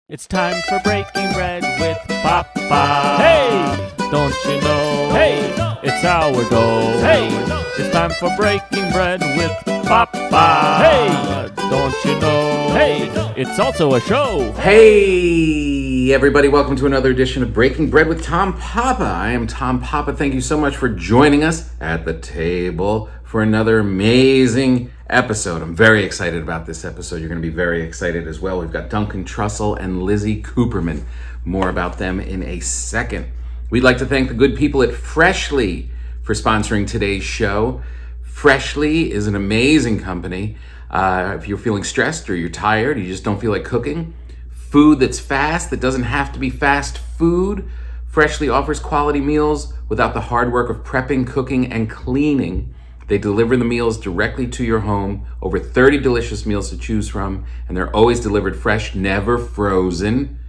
It's time for breaking bread with Papa. Hey, don't you know? Hey, it's our goal. Hey, it's time for breaking bread with Papa. Hey, don't you know? Hey, it's also a show. Hey, everybody, welcome to another edition of Breaking Bread with Tom Papa. I am Tom Papa. Thank you so much for joining us at the table for another amazing episode. I'm very excited about this episode. You're going to be very excited as well. We've got Duncan Trussell and Lizzy Cooperman. More about them in a second. We'd like to thank the good people at Freshly for sponsoring today's show. Freshly is an amazing company. If you're feeling stressed or you're tired, you just don't feel like cooking, food that's fast, that doesn't have to be fast food. Freshly offers quality meals without the hard work of prepping, cooking, and cleaning. They deliver the meals directly to your home, over 30 delicious meals to choose from, and they're always delivered fresh, never frozen,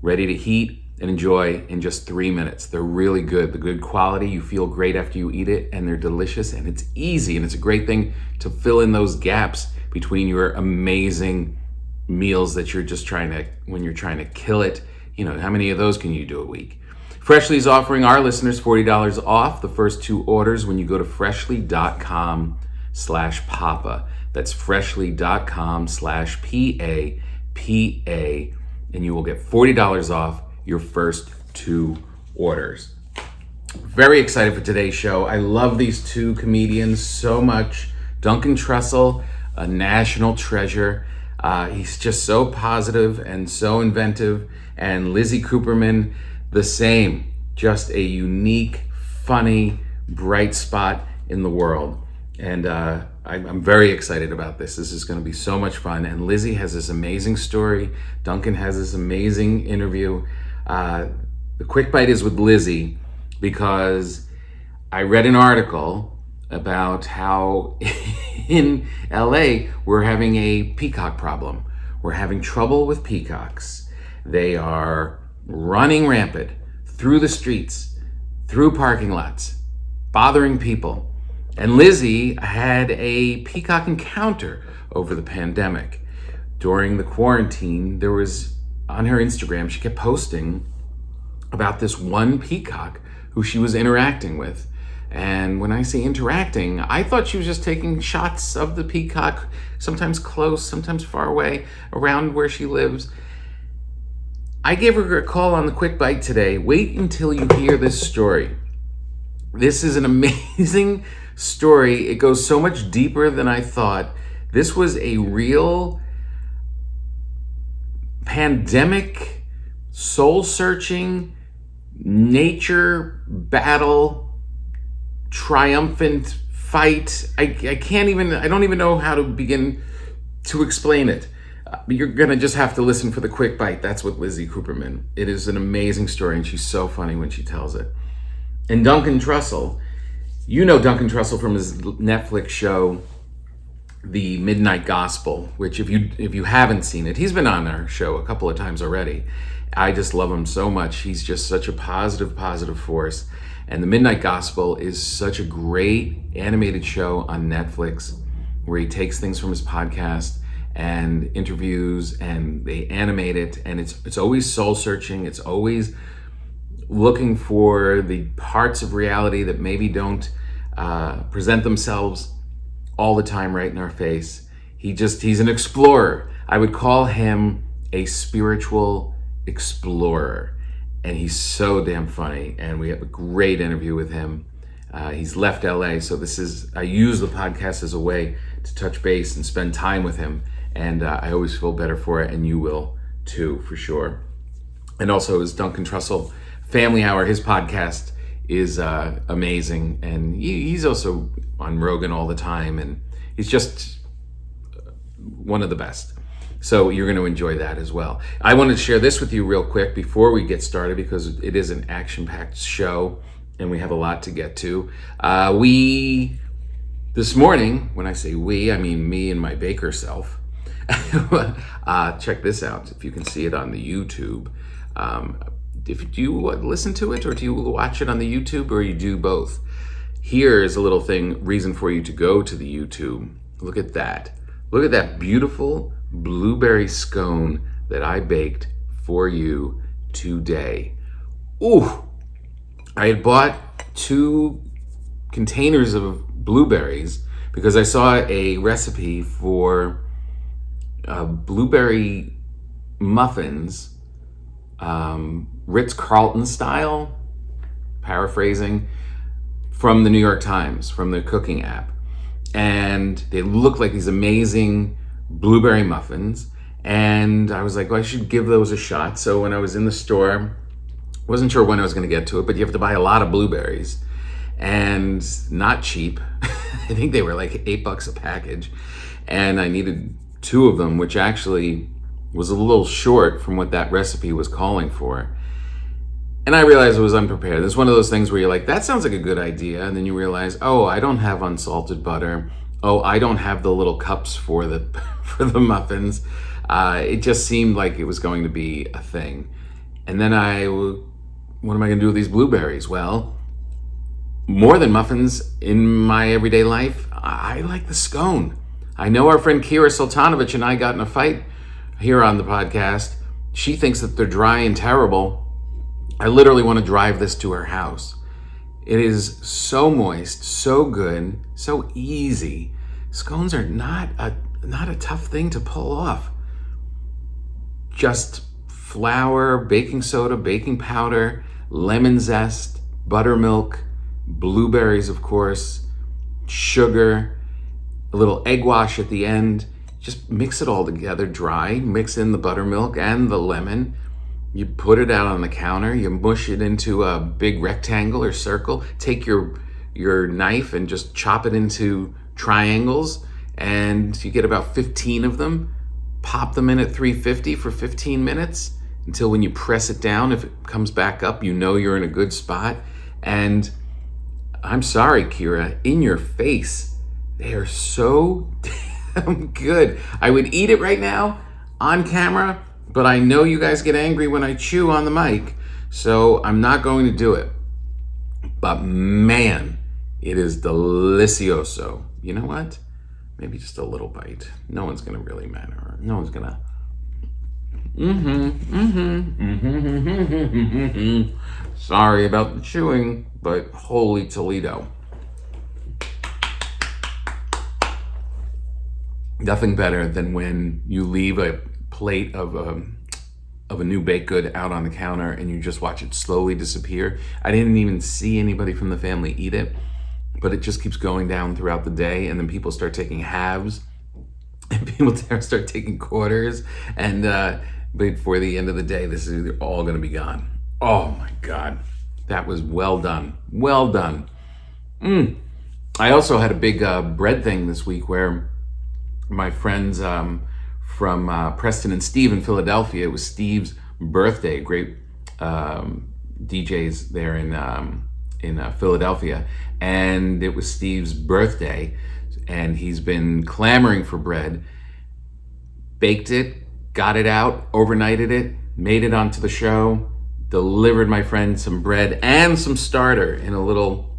ready to heat and enjoy in just 3 minutes. They're really good. The good quality, you feel great after you eat it, and they're delicious, and it's easy, and it's a great thing to fill in those gaps between your amazing meals that you're just when you're trying to kill it. You know, how many of those can you do a week? Freshly is offering our listeners $40 off the first 2 orders when you go to freshly.com/papa. That's freshly.com/PAPA, and you will get $40 off your first 2 orders. Very excited for today's show. I love these 2 comedians so much. Duncan Trussell, a national treasure. He's just so positive and so inventive. And Lizzy Cooperman, the same, just a unique, funny, bright spot in the world. And I'm very excited about this. This is going to be so much fun. And Lizzy has this amazing story. Duncan has this amazing interview. The quick bite is with Lizzy because I read an article about how in LA we're having a peacock problem. We're having trouble with peacocks. They are running rampant through the streets, through parking lots, bothering people. And Lizzy had a peacock encounter over the pandemic. During the quarantine, there was, on her Instagram, she kept posting about this one peacock who she was interacting with. And when I say interacting, I thought she was just taking shots of the peacock, sometimes close, sometimes far away, around where she lives. I gave her a call on the Quick Bite today. Wait until you hear this story. This is an amazing story. It goes so much deeper than I thought. This was a real pandemic, soul-searching, nature battle, triumphant fight. I don't even know how to begin to explain it. You're gonna just have to listen for the quick bite. That's with Lizzy Cooperman. It is an amazing story, and she's so funny when she tells it. And Duncan Trussell, you know Duncan Trussell from his Netflix show, The Midnight Gospel, which if you haven't seen it, he's been on our show a couple of times already. I just love him so much. He's just such a positive force. And The Midnight Gospel is such a great animated show on Netflix where he takes things from his podcast and interviews and they animate it, and it's always soul searching. It's always looking for the parts of reality that maybe don't present themselves all the time right in our face. He's an explorer. I would call him a spiritual explorer, and he's so damn funny, and we have a great interview with him. He's left LA, so I use the podcast as a way to touch base and spend time with him, and I always feel better for it, and you will too, for sure. And also his Duncan Trussell Family Hour, his podcast is amazing, and he's also on Rogan all the time, and he's just one of the best. So you're going to enjoy that as well. I wanted to share this with you real quick before we get started because it is an action-packed show and we have a lot to get to. This morning, when I say we, I mean me and my baker self. Check this out, if you can see it on the YouTube. Do you listen to it, or do you watch it on the YouTube, or you do both? Here is a little reason for you to go to the YouTube. Look at that. Look at that beautiful blueberry scone that I baked for you today. Ooh, I had bought 2 containers of blueberries because I saw a recipe for blueberry muffins, Ritz-Carlton style, paraphrasing, from the New York Times, from the cooking app. And they look like these amazing blueberry muffins. And I was like, well, I should give those a shot. So when I was in the store, wasn't sure when I was going to get to it, but you have to buy a lot of blueberries and not cheap. I think they were like $8 a package. And I needed 2 of them, which actually was a little short from what that recipe was calling for. And I realized I was unprepared. It's one of those things where you're like, that sounds like a good idea. And then you realize, oh, I don't have unsalted butter. Oh, I don't have the little cups for the muffins. It just seemed like it was going to be a thing. And then what am I going to do with these blueberries? Well, more than muffins in my everyday life, I like the scone. I know our friend Kira Sultanovich and I got in a fight here on the podcast. She thinks that they're dry and terrible. I literally want to drive this to her house. It is so moist, so good, so easy. Scones are not a tough thing to pull off. Just flour, baking soda, baking powder, lemon zest, buttermilk, blueberries, of course, sugar, a little egg wash at the end. Just mix it all together dry, mix in the buttermilk and the lemon. You put it out on the counter, you mush it into a big rectangle or circle, take your knife and just chop it into triangles, and you get about 15 of them. Pop them in at 350 for 15 minutes until when you press it down, if it comes back up, you know you're in a good spot. And I'm sorry, Kira, in your face, they are so damn good. I would eat it right now on camera, but I know you guys get angry when I chew on the mic, so I'm not going to do it. But man, it is delicioso. You know what? Maybe just a little bite. No one's gonna really matter. No one's gonna. Sorry about the chewing, but holy Toledo. Nothing better than when you leave a plate of a new baked good out on the counter and you just watch it slowly disappear. I didn't even see anybody from the family eat it, but it just keeps going down throughout the day, and then people start taking halves and people start taking quarters, and before the end of the day, this is all going to be gone. Oh my God, that was well done. Well done. I also had a big bread thing this week where my friends from Preston and Steve in Philadelphia, it was Steve's birthday, great DJs there in Philadelphia, and it was Steve's birthday, and he's been clamoring for bread. Baked it, got it out, overnighted it, made it onto the show, delivered my friend some bread and some starter in a little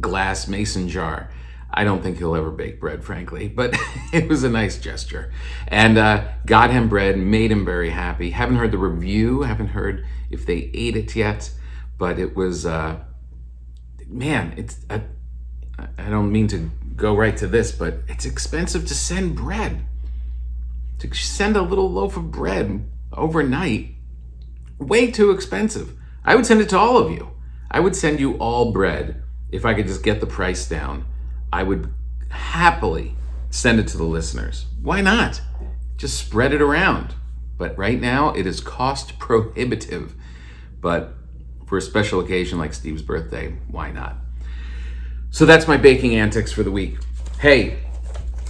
glass mason jar. I don't think he'll ever bake bread, frankly, but it was a nice gesture. And got him bread, made him very happy. Haven't heard the review, haven't heard if they ate it yet, but it was, man, I don't mean to go right to this, but it's expensive to send bread. To send a little loaf of bread overnight, way too expensive. I would send it to all of you. I would send you all bread if I could just get the price down. I would happily send it to the listeners. Why not? Just spread it around. But right now, it is cost prohibitive. But for a special occasion like Steve's birthday, why not? So that's my baking antics for the week. Hey,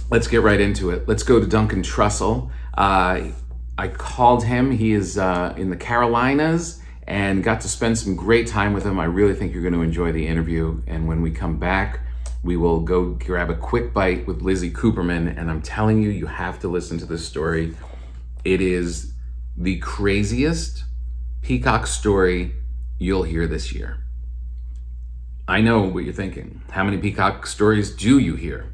let's get right into it. Let's go to Duncan Trussell. I called him. He is in the Carolinas and got to spend some great time with him. I really think you're going to enjoy the interview. And when we come back, we will go grab a quick bite with Lizzy Cooperman. And I'm telling you, you have to listen to this story. It is the craziest peacock story you'll hear this year. I know what you're thinking. How many peacock stories do you hear?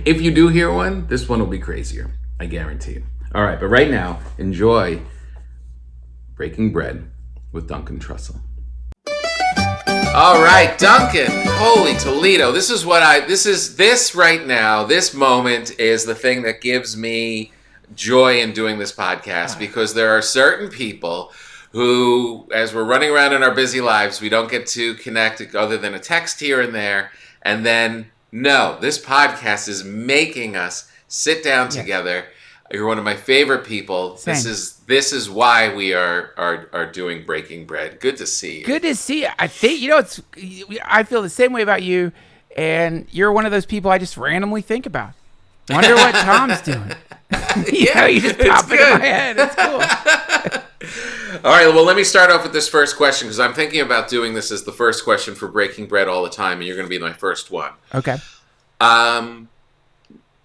If you do hear one, this one will be crazier. I guarantee you. All right, but right now, enjoy Breaking Bread with Duncan Trussell. All right, Duncan. Holy Toledo. This right now, this moment is the thing that gives me joy in doing this podcast, because there are certain people who, as we're running around in our busy lives, we don't get to connect other than a text here and there. And then, no, this podcast is making us sit down together. You're one of my favorite people. Same. This is why we are doing Breaking Bread. Good to see you. Good to see you. I think I feel the same way about you, and you're one of those people I just randomly think about. Wonder what Tom's doing. You just pop it in my head. It's cool. All right, well, let me start off with this first question, because I'm thinking about doing this as the first question for Breaking Bread all the time, and you're going to be my first one. Okay.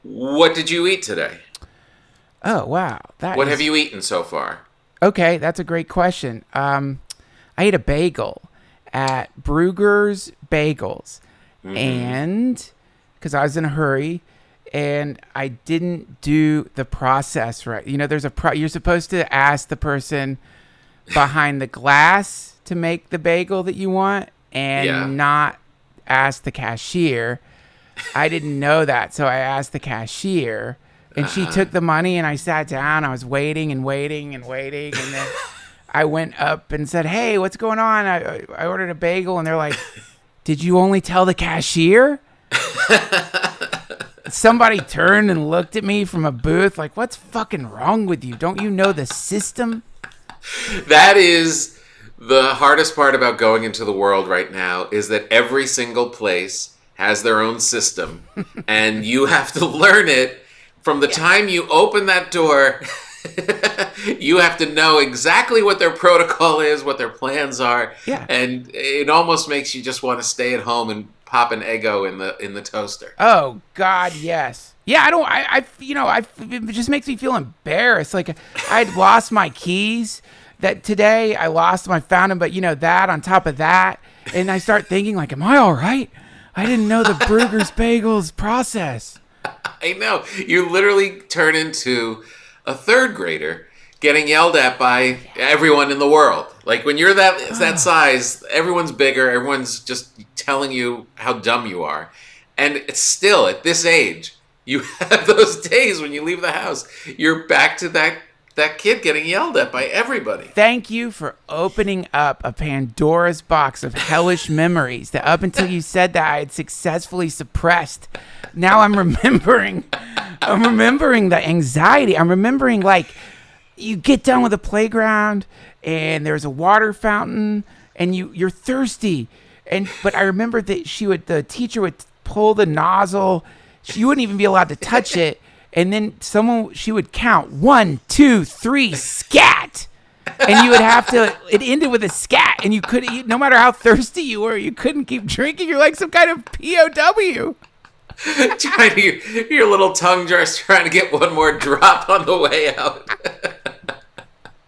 What did you eat today? Oh, wow. What have you eaten so far? Okay, that's a great question. I ate a bagel at Brugger's Bagels, and because I was in a hurry, and I didn't do the process right. You know, there's you're supposed to ask the person behind the glass to make the bagel that you want, and not ask the cashier. I didn't know that, so I asked the cashier, and she took the money, and I sat down. I was waiting, and then I went up and said, "Hey, what's going on? I ordered a bagel," and they're like, "Did you only tell the cashier?" Somebody turned and looked at me from a booth like, "What's fucking wrong with you? Don't you know the system?" That is the hardest part about going into the world right now, is that every single place has their own system, and you have to learn it from the time you open that door. You have to know exactly what their protocol is, what their plans are, and it almost makes you just want to stay at home and pop an Eggo in the toaster. Oh God, yes. Yeah, it just makes me feel embarrassed. Like, I'd lost my keys. That today I lost them. I found them, but that on top of that, and I start thinking like, am I all right? I didn't know the Brugger's Bagels process. I know. You literally turn into a third grader getting yelled at by everyone in the world. Like, when you're that size, everyone's bigger. Everyone's just telling you how dumb you are. And it's still, at this age, you have those days when you leave the house. You're back to that kid getting yelled at by everybody. Thank you for opening up a Pandora's box of hellish memories that up until you said that I had successfully suppressed. Now I'm remembering the anxiety. I'm remembering, like, you get done with the playground and there's a water fountain and you're thirsty. But I remember that the teacher would pull the nozzle. You wouldn't even be allowed to touch it. And then she would count 1, 2, 3, scat. And you would have to, it ended with a scat. And you couldn't, no matter how thirsty you were, you couldn't keep drinking. You're like some kind of POW. Your little tongue just trying to get one more drop on the way out.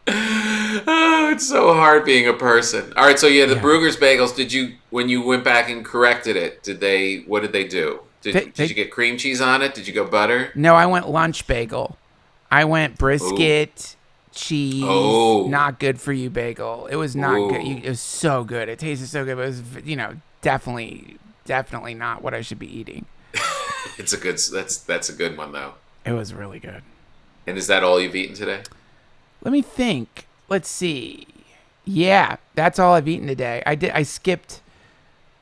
Oh, it's so hard being a person. All right, so the Brugger's Bagels. When you went back and corrected it, what did they do? Did you get cream cheese on it? Did you go butter? No, I went lunch bagel. I went brisket, cheese, not good for you bagel. It was not good. It was so good. It tasted so good, but it was, definitely not what I should be eating. That's a good one, though. It was really good. And is that all you've eaten today? Let me think. Let's see. Yeah, that's all I've eaten today. I skipped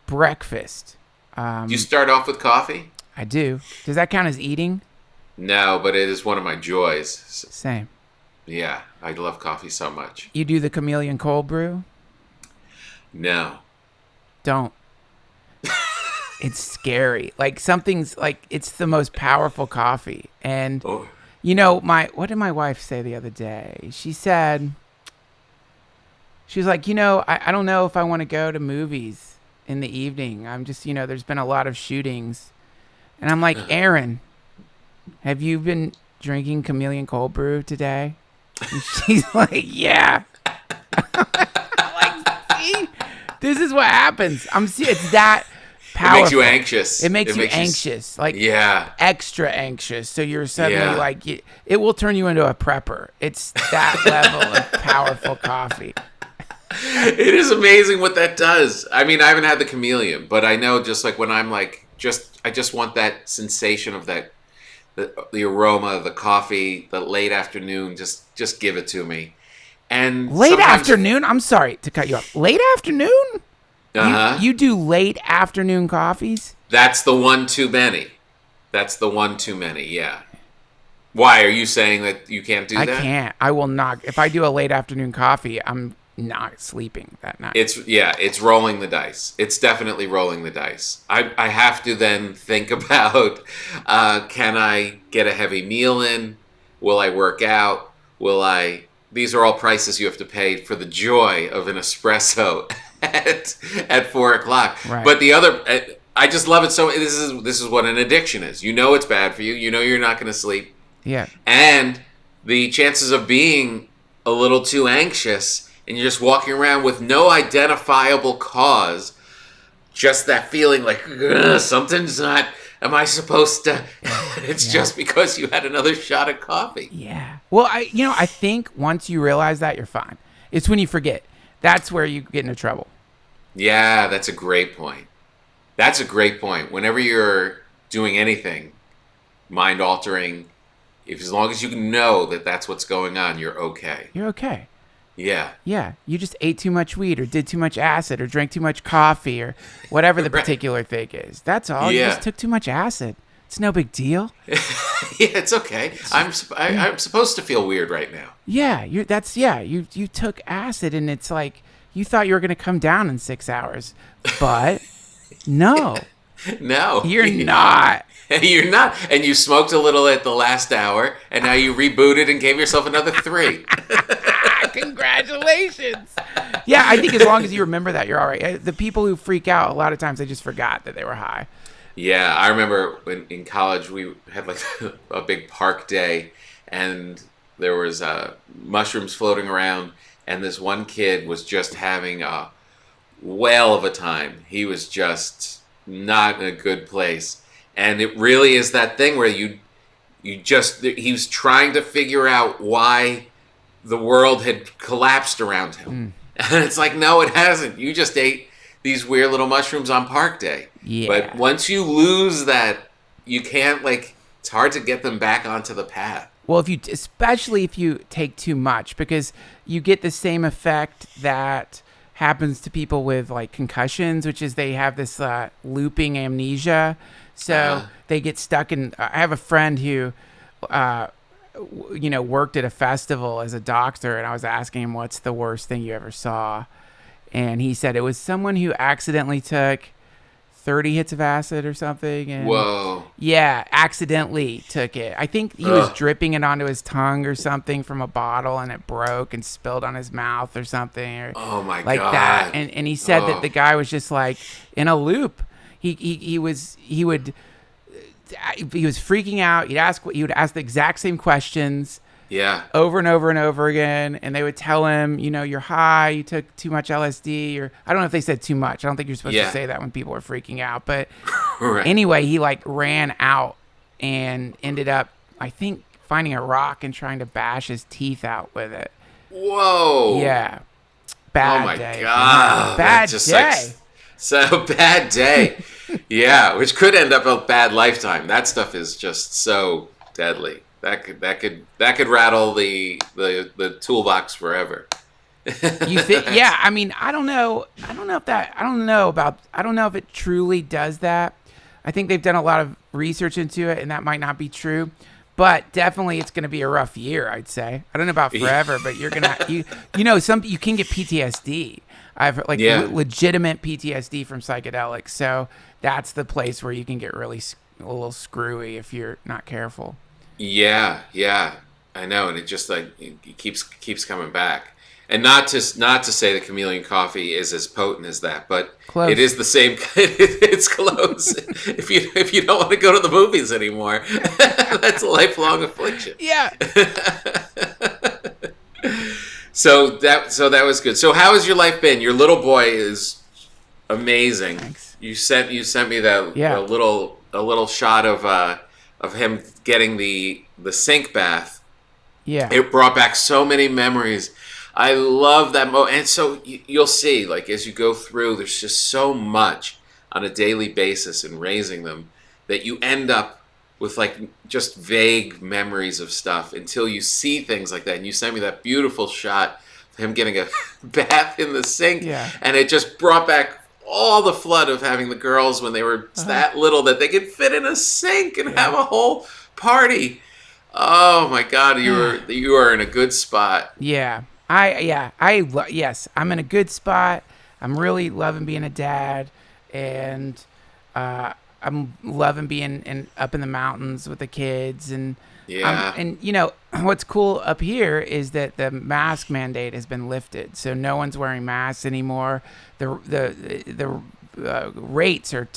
breakfast. Do you start off with coffee? I do. Does that count as eating? No, but it is one of my joys. Same. Yeah, I love coffee so much. You do the chameleon cold brew? No. Don't. It's scary. Like, something's like, it's the most powerful coffee. And, what did my wife say the other day? She was like, I don't know if I want to go to movies in the evening. I'm just, there's been a lot of shootings. And I'm like, Aaron, have you been drinking chameleon cold brew today? And she's like, yeah. I'm like, see, this is what happens. It's that powerful. It makes you anxious. It makes you anxious, like yeah, extra anxious. So you're suddenly like, it will turn you into a prepper. It's that level of powerful coffee. It is amazing what that does. I mean, I haven't had the chameleon, but I know just like when I'm like, I just want that sensation of that, the aroma, the coffee, the late afternoon. Just give it to me. And late afternoon. I'm sorry to cut you off. Late afternoon. You do late afternoon coffees? That's the one too many. Yeah. Why are you saying that you can't do that? I can't. I will not. If I do a late afternoon coffee, I'm not sleeping that night. It's rolling the dice. It's definitely rolling the dice. I have to then think about, can I get a heavy meal in? Will I work out? These are all prices you have to pay for the joy of an espresso at 4 o'clock. Right. But the other, I just love it. So this is what an addiction is. You know it's bad for you. You know you're not going to sleep. Yeah. And the chances of being a little too anxious and you're just walking around with no identifiable cause, just that feeling like, something's not, am I supposed to? It's just because you had another shot of coffee. Yeah. Well, I think once you realize that, you're fine. It's when you forget. That's where you get into trouble. Yeah, that's a great point. Whenever you're doing anything mind-altering, as long as you know that that's what's going on, you're okay. You're okay. Yeah. Yeah. You just ate too much weed or did too much acid or drank too much coffee or whatever the particular thing is. That's all. Yeah. You just took too much acid. It's no big deal. Yeah, it's okay. I'm supposed to feel weird right now. Yeah, you took acid and it's like you thought you were going to come down in 6 hours. But no. No. You're not. You're not. And you smoked a little at the last hour and now you rebooted and gave yourself another 3. Congratulations. Yeah, I think as long as you remember that, you're all right. The people who freak out, a lot of times they just forgot that they were high. Yeah, I remember when in college we had like a big park day and there was mushrooms floating around and this one kid was just having a whale of a time. He was just not in a good place. And it really is that thing where he was trying to figure out why the world had collapsed around him. And it's like, no, it hasn't. You just ate these weird little mushrooms on park day. Yeah. But once you lose that, you can't, it's hard to get them back onto the path. Well, especially if you take too much, because you get the same effect that happens to people with concussions, which is they have this looping amnesia. So they get stuck in. I have a friend who, worked at a festival as a doctor, and I was asking him, "What's the worst thing you ever saw?" And he said it was someone who accidentally took 30 hits of acid or something. And whoa. Yeah, accidentally took it. I think he was dripping it onto his tongue or something from a bottle, and it broke and spilled on his mouth or something. Or oh my like God. that. And he said that the guy was just in a loop. He was freaking out. He would ask the exact same questions. Yeah. Over and over and over again. And they would tell him, you're high, you took too much LSD, or I don't know if they said too much. I don't think you're supposed to say that when people are freaking out. But right. Anyway, he ran out and ended up, I think, finding a rock and trying to bash his teeth out with it. Whoa. Yeah. Bad day. Oh my God. Bad day. So bad day. Yeah, which could end up a bad lifetime. That stuff is just so deadly. That could rattle the toolbox forever. You think? Yeah, I mean, I don't know if it truly does that. I think they've done a lot of research into it, and that might not be true. But definitely, it's going to be a rough year. I'd say. I don't know about forever, but you're gonna you can get PTSD. I've heard, legitimate PTSD from psychedelics. So that's the place where you can get really a little screwy if you're not careful. Yeah, I know, and it just it keeps coming back. And not to say that chameleon coffee is as potent as that, but close. It is the same. It's close. if you don't want to go to the movies anymore, that's a lifelong affliction. Yeah. So that was good. So how has your life been? Your little boy is amazing. Thanks. You sent me that a little shot of him getting the sink bath. Yeah. It brought back so many memories. I love that and so you'll see, like, as you go through, there's just so much on a daily basis in raising them that you end up with like just vague memories of stuff until you see things like that. And you sent me that beautiful shot of him getting a bath in the sink, and it just brought back all the flood of having the girls when they were that little that they could fit in a sink and have a whole party. Oh my God, you are in a good spot. Yeah. Yes, I'm in a good spot. I'm really loving being a dad, and I'm loving being up in the mountains with the kids, and and you know what's cool up here is that the mask mandate has been lifted, so no one's wearing masks anymore. The rates are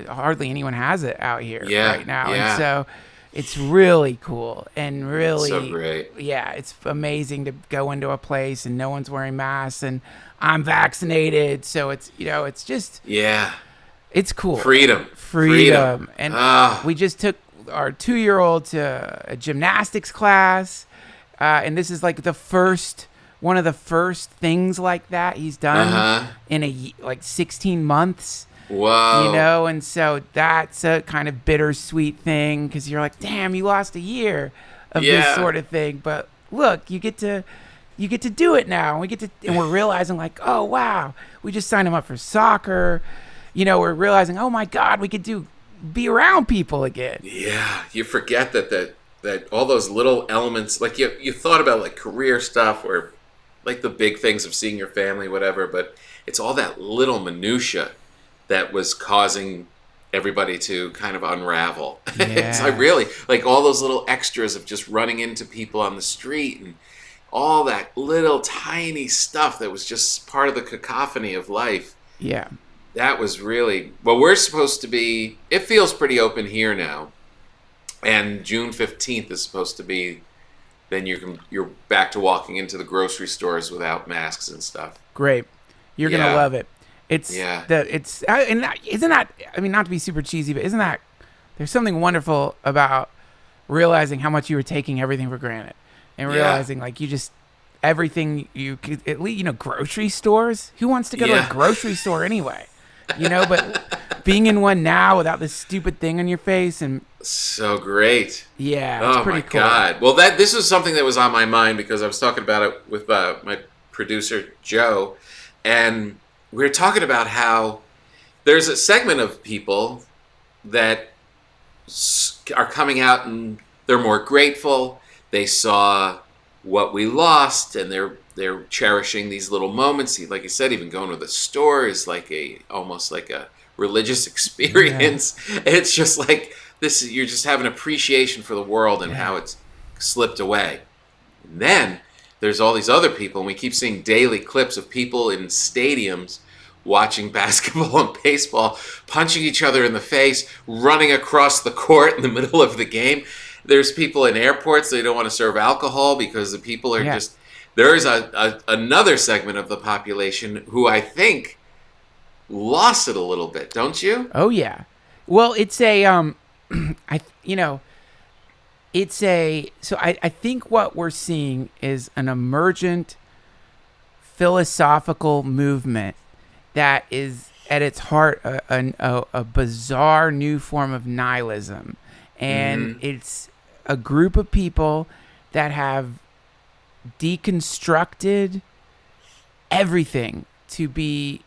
hardly anyone has it out here right now, and so it's really cool and really so great. Yeah, it's amazing to go into a place and no one's wearing masks, and I'm vaccinated, so it's it's just it's cool. Freedom. And we just took our 2-year-old to a gymnastics class, and this is like one of the first things like that he's done in 16 months. Whoa. And so that's a kind of bittersweet thing, because you're like, damn, you lost a year of this sort of thing, but look, you get to do it now, and we're realizing like, oh wow, we just signed him up for soccer. We're realizing, oh my God, we could be around people again. Yeah, you forget that all those little elements, like you thought about like career stuff or like the big things of seeing your family, whatever, but it's all that little minutia that was causing everybody to kind of unravel. It's like really like all those little extras of just running into people on the street and all that little tiny stuff that was just part of the cacophony of life. Yeah. That was really, well, we're supposed to be, it feels pretty open here now. And June 15th is supposed to be, then you're back to walking into the grocery stores without masks and stuff. Great. You're going to love it. Isn't that, I mean, not to be super cheesy, but isn't that, there's something wonderful about realizing how much you were taking everything for granted, and realizing like everything you could, at least, grocery stores, who wants to go to a grocery store anyway? But being in one now without this stupid thing on your face, and so great. Yeah, it's pretty cool. God. Well, this was something that was on my mind because I was talking about it with my producer Joe, and we were talking about how there's a segment of people that are coming out and they're more grateful. They saw what we lost, and they're cherishing these little moments. Like you said, even going to the store is like almost like a religious experience. Yeah. It's just like this. You're just having appreciation for the world and how it's slipped away. And then there's all these other people, and we keep seeing daily clips of people in stadiums watching basketball and baseball, punching each other in the face, running across the court in the middle of the game. There's people in airports, they don't want to serve alcohol because the people are just... There's another segment of the population who I think lost it a little bit, don't you? Oh, yeah. Well, it's I think what we're seeing is an emergent philosophical movement that is at its heart a bizarre new form of nihilism. And it's a group of people that have deconstructed everything to be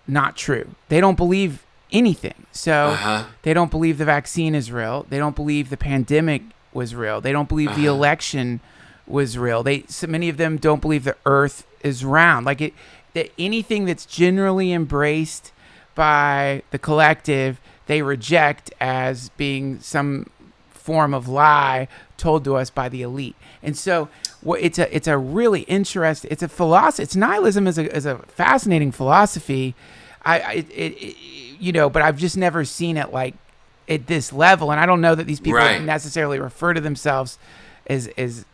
not true. They don't believe anything. So they don't believe the vaccine is real. They don't believe the pandemic was real. They don't believe the election was real. So many of them don't believe the earth is round. That anything that's generally embraced by the collective, they reject as being some form of lie told to us by the elite. And so it's a really interesting, it's a philosophy. It's nihilism is a fascinating philosophy. But I've just never seen it like at this level. And I don't know that these people necessarily refer to themselves as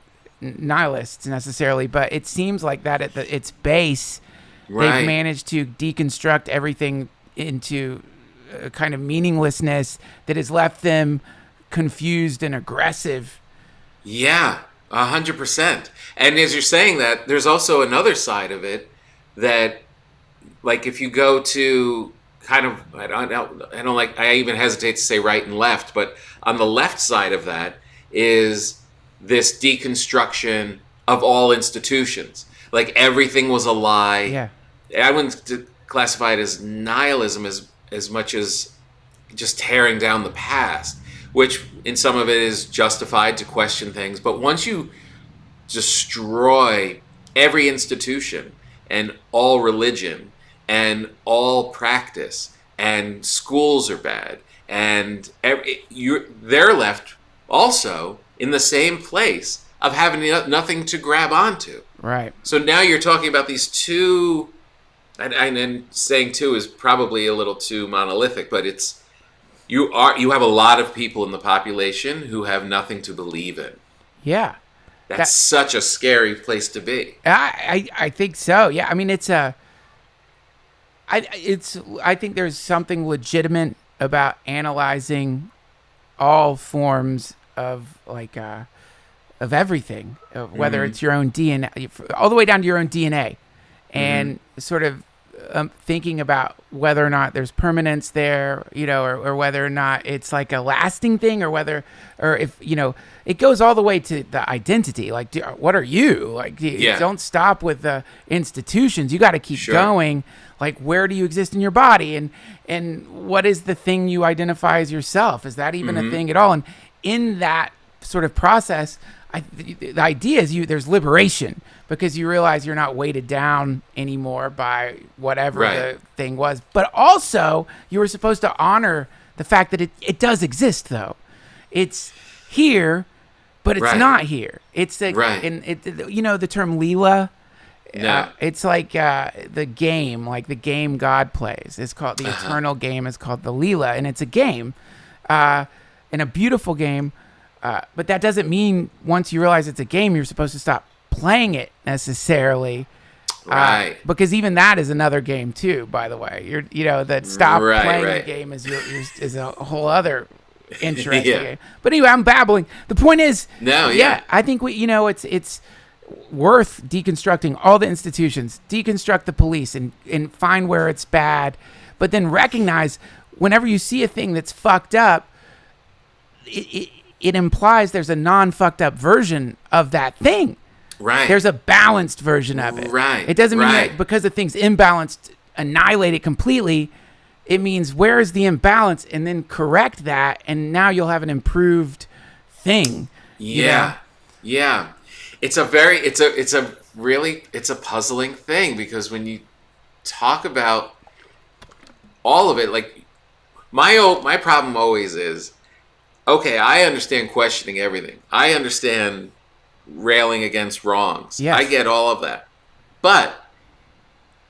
nihilists necessarily, but it seems like that at its base, they've managed to deconstruct everything into kind of meaninglessness that has left them confused and aggressive. Yeah, 100%. And as you're saying that, there's also another side of it that, like, if you go to kind of, I don't like, I even hesitate to say right and left, but on the left side of that is this deconstruction of all institutions. Like, everything was a lie. Yeah. I wouldn't classify it as nihilism as much as just tearing down the past, which in some of it is justified to question things. But once you destroy every institution and all religion and all practice, and schools are bad, and they're left also in the same place of having nothing to grab onto. Right. So now you're talking about these two, and saying two is probably a little too monolithic, but it's you have a lot of people in the population who have nothing to believe in. Yeah. That's such a scary place to be. I think so. Yeah. I mean, I think there's something legitimate about analyzing all forms of of everything, whether it's your own DNA, all the way down to your own DNA, and sort of thinking about whether or not there's permanence there, or whether or not it's like a lasting thing, or if, it goes all the way to the identity. Like, what are you? Like, don't stop with the institutions. You got to keep going. Like, where do you exist in your body? And what is the thing you identify as yourself? Is that even a thing at all? And in that sort of process, the idea is there's liberation, because you realize you're not weighted down anymore by whatever the thing was. But also, you were supposed to honor the fact that it does exist, though. It's here, but it's not here. It's the the term Leela. No. It's like the game God plays. It's called the eternal game. Is called the Leela, and it's a game, and a beautiful game. But that doesn't mean once you realize it's a game, you're supposed to stop playing it necessarily. Right. Because even that is another game too, by the way. That stop playing the game is a whole other interesting game. But anyway, I'm babbling. The point is, I think it's worth deconstructing all the institutions, deconstruct the police, and find where it's bad, but then recognize whenever you see a thing that's fucked up, it implies there's a non-fucked up version of that thing. Right. There's a balanced version of it. Right. It doesn't mean that because the thing's imbalanced, annihilate it completely. It means where is the imbalance, and then correct that, and now you'll have an improved thing. Yeah. Yeah. It's a puzzling thing, because when you talk about all of it, like my problem always is, okay, I understand questioning everything. I understand railing against wrongs. Yes. I get all of that. But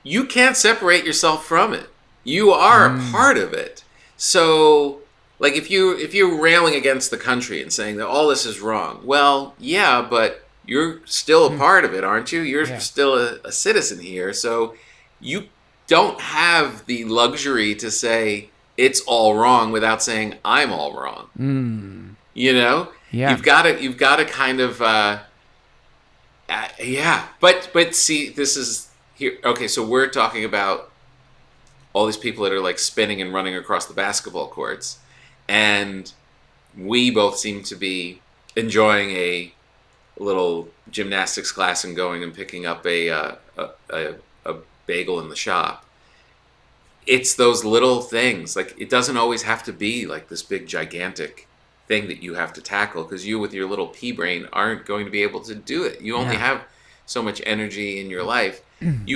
you can't separate yourself from it. You are a part of it. So, like, if you're railing against the country and saying that all this is wrong, well, yeah, but you're still a part of it, aren't you? You're still a citizen here. So you don't have the luxury to say it's all wrong without saying I'm all wrong. Yeah. You've got to kind of But see, this is here. Okay, so we're talking about all these people that are like spinning and running across the basketball courts, and we both seem to be enjoying a little gymnastics class and going and picking up a bagel in the shop. It's those little things. Like, it doesn't always have to be like this big gigantic thing that you have to tackle, because you with your little pea brain aren't going to be able to do it. You only have so much energy in your life. You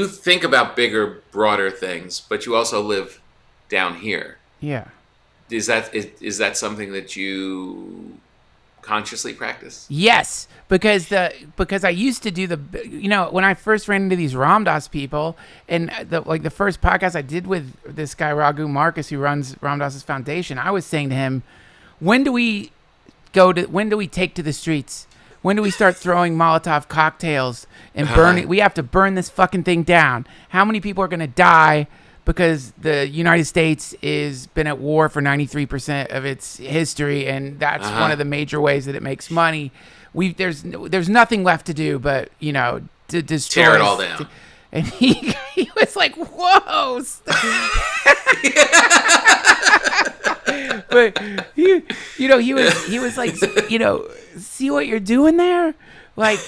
think about bigger, broader things, but you also live down here. Yeah. Is that something that you consciously practice? Yes, because I used to do when I first ran into these Ram Dass people, and the first podcast I did with this guy Raghu Marcus, who runs Ram Dass's foundation, I was saying to him, when do we take to the streets? When do we start throwing Molotov cocktails and burning? We have to burn this fucking thing down. How many people are going to die because the United States has been at war for 93% of its history, and that's one of the major ways that it makes money. There's nothing left to do but, to destroy. Tear it all down. And he was like, whoa. But he was like, see what you're doing there? Like,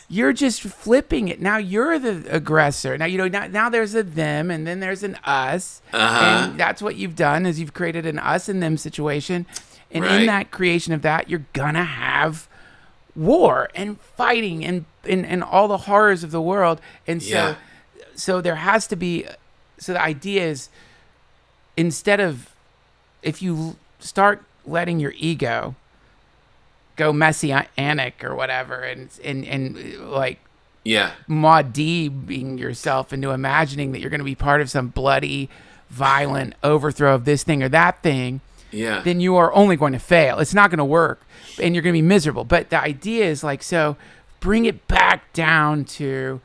you're just flipping it. Now you're the aggressor. Now, now there's a them and then there's an us. And that's what you've done is you've created an us and them situation. And in that creation of that, you're going to have war and fighting and all the horrors of the world. And so there has to be, so the idea is instead of, if you start letting your ego go messianic or whatever and like Maud D-ing yourself into imagining that you're going to be part of some bloody, violent overthrow of this thing or that thing, then you are only going to fail. It's not going to work and you're going to be miserable. But the idea is like, so bring it back down to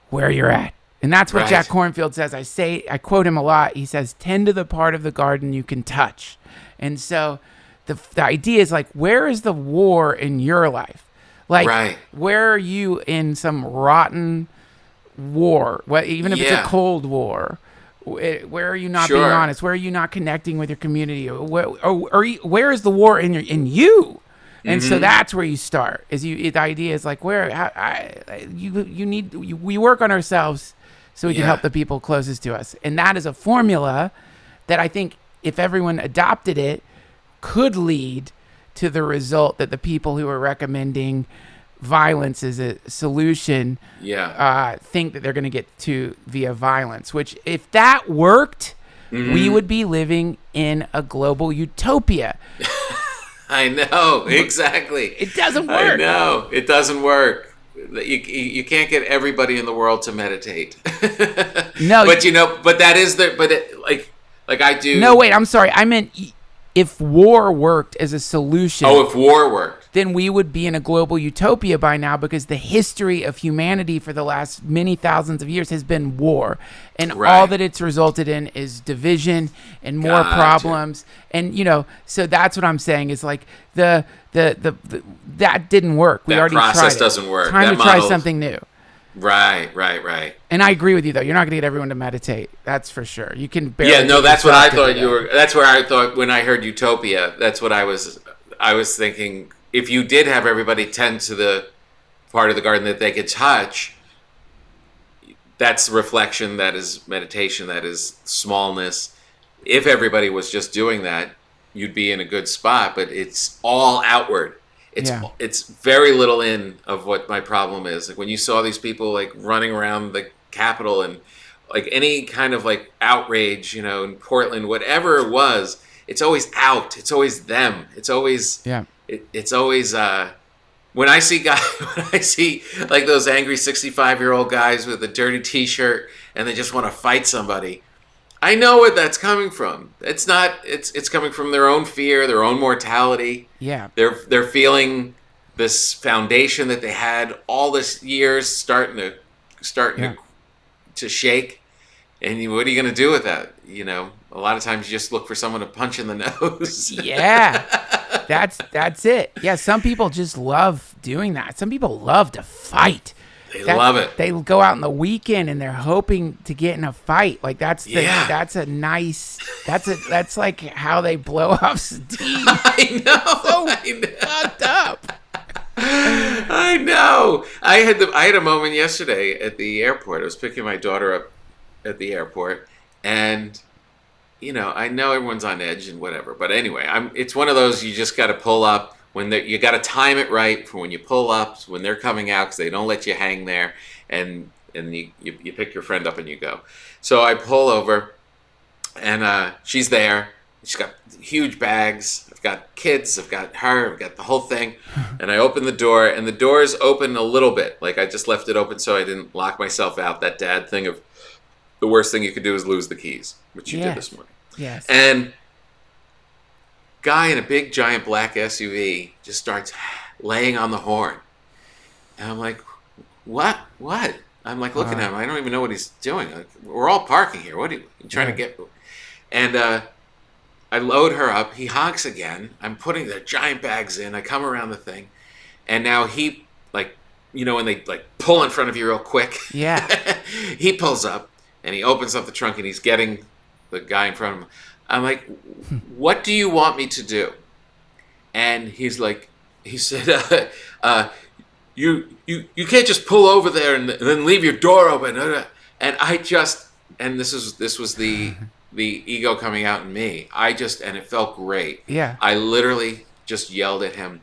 where you're at. And that's what Jack Kornfield says. I quote him a lot. He says, tend to the part of the garden you can touch. And so the idea is like, where is the war in your life? Like, where are you in some rotten war? Even if it's a cold war, where are you not being honest? Where are you not connecting with your community? Where is the war in you? And so that's where you start. The idea is like, we work on ourselves so we can help the people closest to us. And that is a formula that I think if everyone adopted it could lead to the result that the people who are recommending violence as a solution think that they're going to get to via violence, which if that worked, we would be living in a global utopia. I know, exactly. It doesn't work. I know, it doesn't work. You can't get everybody in the world to meditate. No, but that is like I do. No, wait, I'm sorry. I meant if war worked as a solution. Oh, if war worked. Then we would be in a global utopia by now because the history of humanity for the last many thousands of years has been war. And all that it's resulted in is division and more problems. And, so that's what I'm saying is like that didn't work. We already tried it. That process doesn't work. Time to try something new. Right. And I agree with you, though. You're not going to get everyone to meditate. That's for sure. You can barely. Yeah, no, that's what I thought you were. That's where I thought when I heard utopia. That's what I was thinking. If you did have everybody tend to the part of the garden that they could touch, that's reflection. That is meditation. That is smallness. If everybody was just doing that, you'd be in a good spot. But it's all outward. It's very little in of what my problem is. Like when you saw these people like running around the Capitol and like any kind of like outrage, in Portland, whatever it was, it's always out. It's always them. It's always it's always when I see like those angry 65-year-old guys with a dirty T-shirt and they just want to fight somebody. I know where that's coming from. It's not. It's coming from their own fear, their own mortality. Yeah. They're feeling this foundation that they had all this years starting to shake. And what are you going to do with that? A lot of times you just look for someone to punch in the nose. Yeah. That's it. Yeah. Some people just love doing that. Some people love to fight. They love it. They go out on the weekend and they're hoping to get in a fight. Like that's like how they blow off steam. I know. Fucked up. I know. I had a moment yesterday at the airport. I was picking my daughter up at the airport, and I know everyone's on edge and whatever. But anyway, it's one of those you just got to pull up. You got to time it right for when you pull up, when they're coming out, because they don't let you hang there, and you pick your friend up and you go. So I pull over, and she's there. She's got huge bags. I've got kids. I've got her. I've got the whole thing. And I open the door, and the door is open a little bit. Like I just left it open so I didn't lock myself out. That dad thing of the worst thing you could do is lose the keys, which you did this morning. Yes. And guy in a big giant black SUV just starts laying on the horn. And I'm like, what? I'm like looking at him. I don't even know what he's doing. Like, we're all parking here. What are you trying to get? And I load her up. He honks again. I'm putting the giant bags in. I come around the thing. And now he, like, you know, when they, like, pull in front of you real quick. Yeah. He pulls up, and he opens up the trunk, and he's getting the guy in front of him. I'm like, what do you want me to do? And he's like, he said, you can't just pull over there and then leave your door open. And this was the ego coming out in me. And it felt great. Yeah. I literally just yelled at him,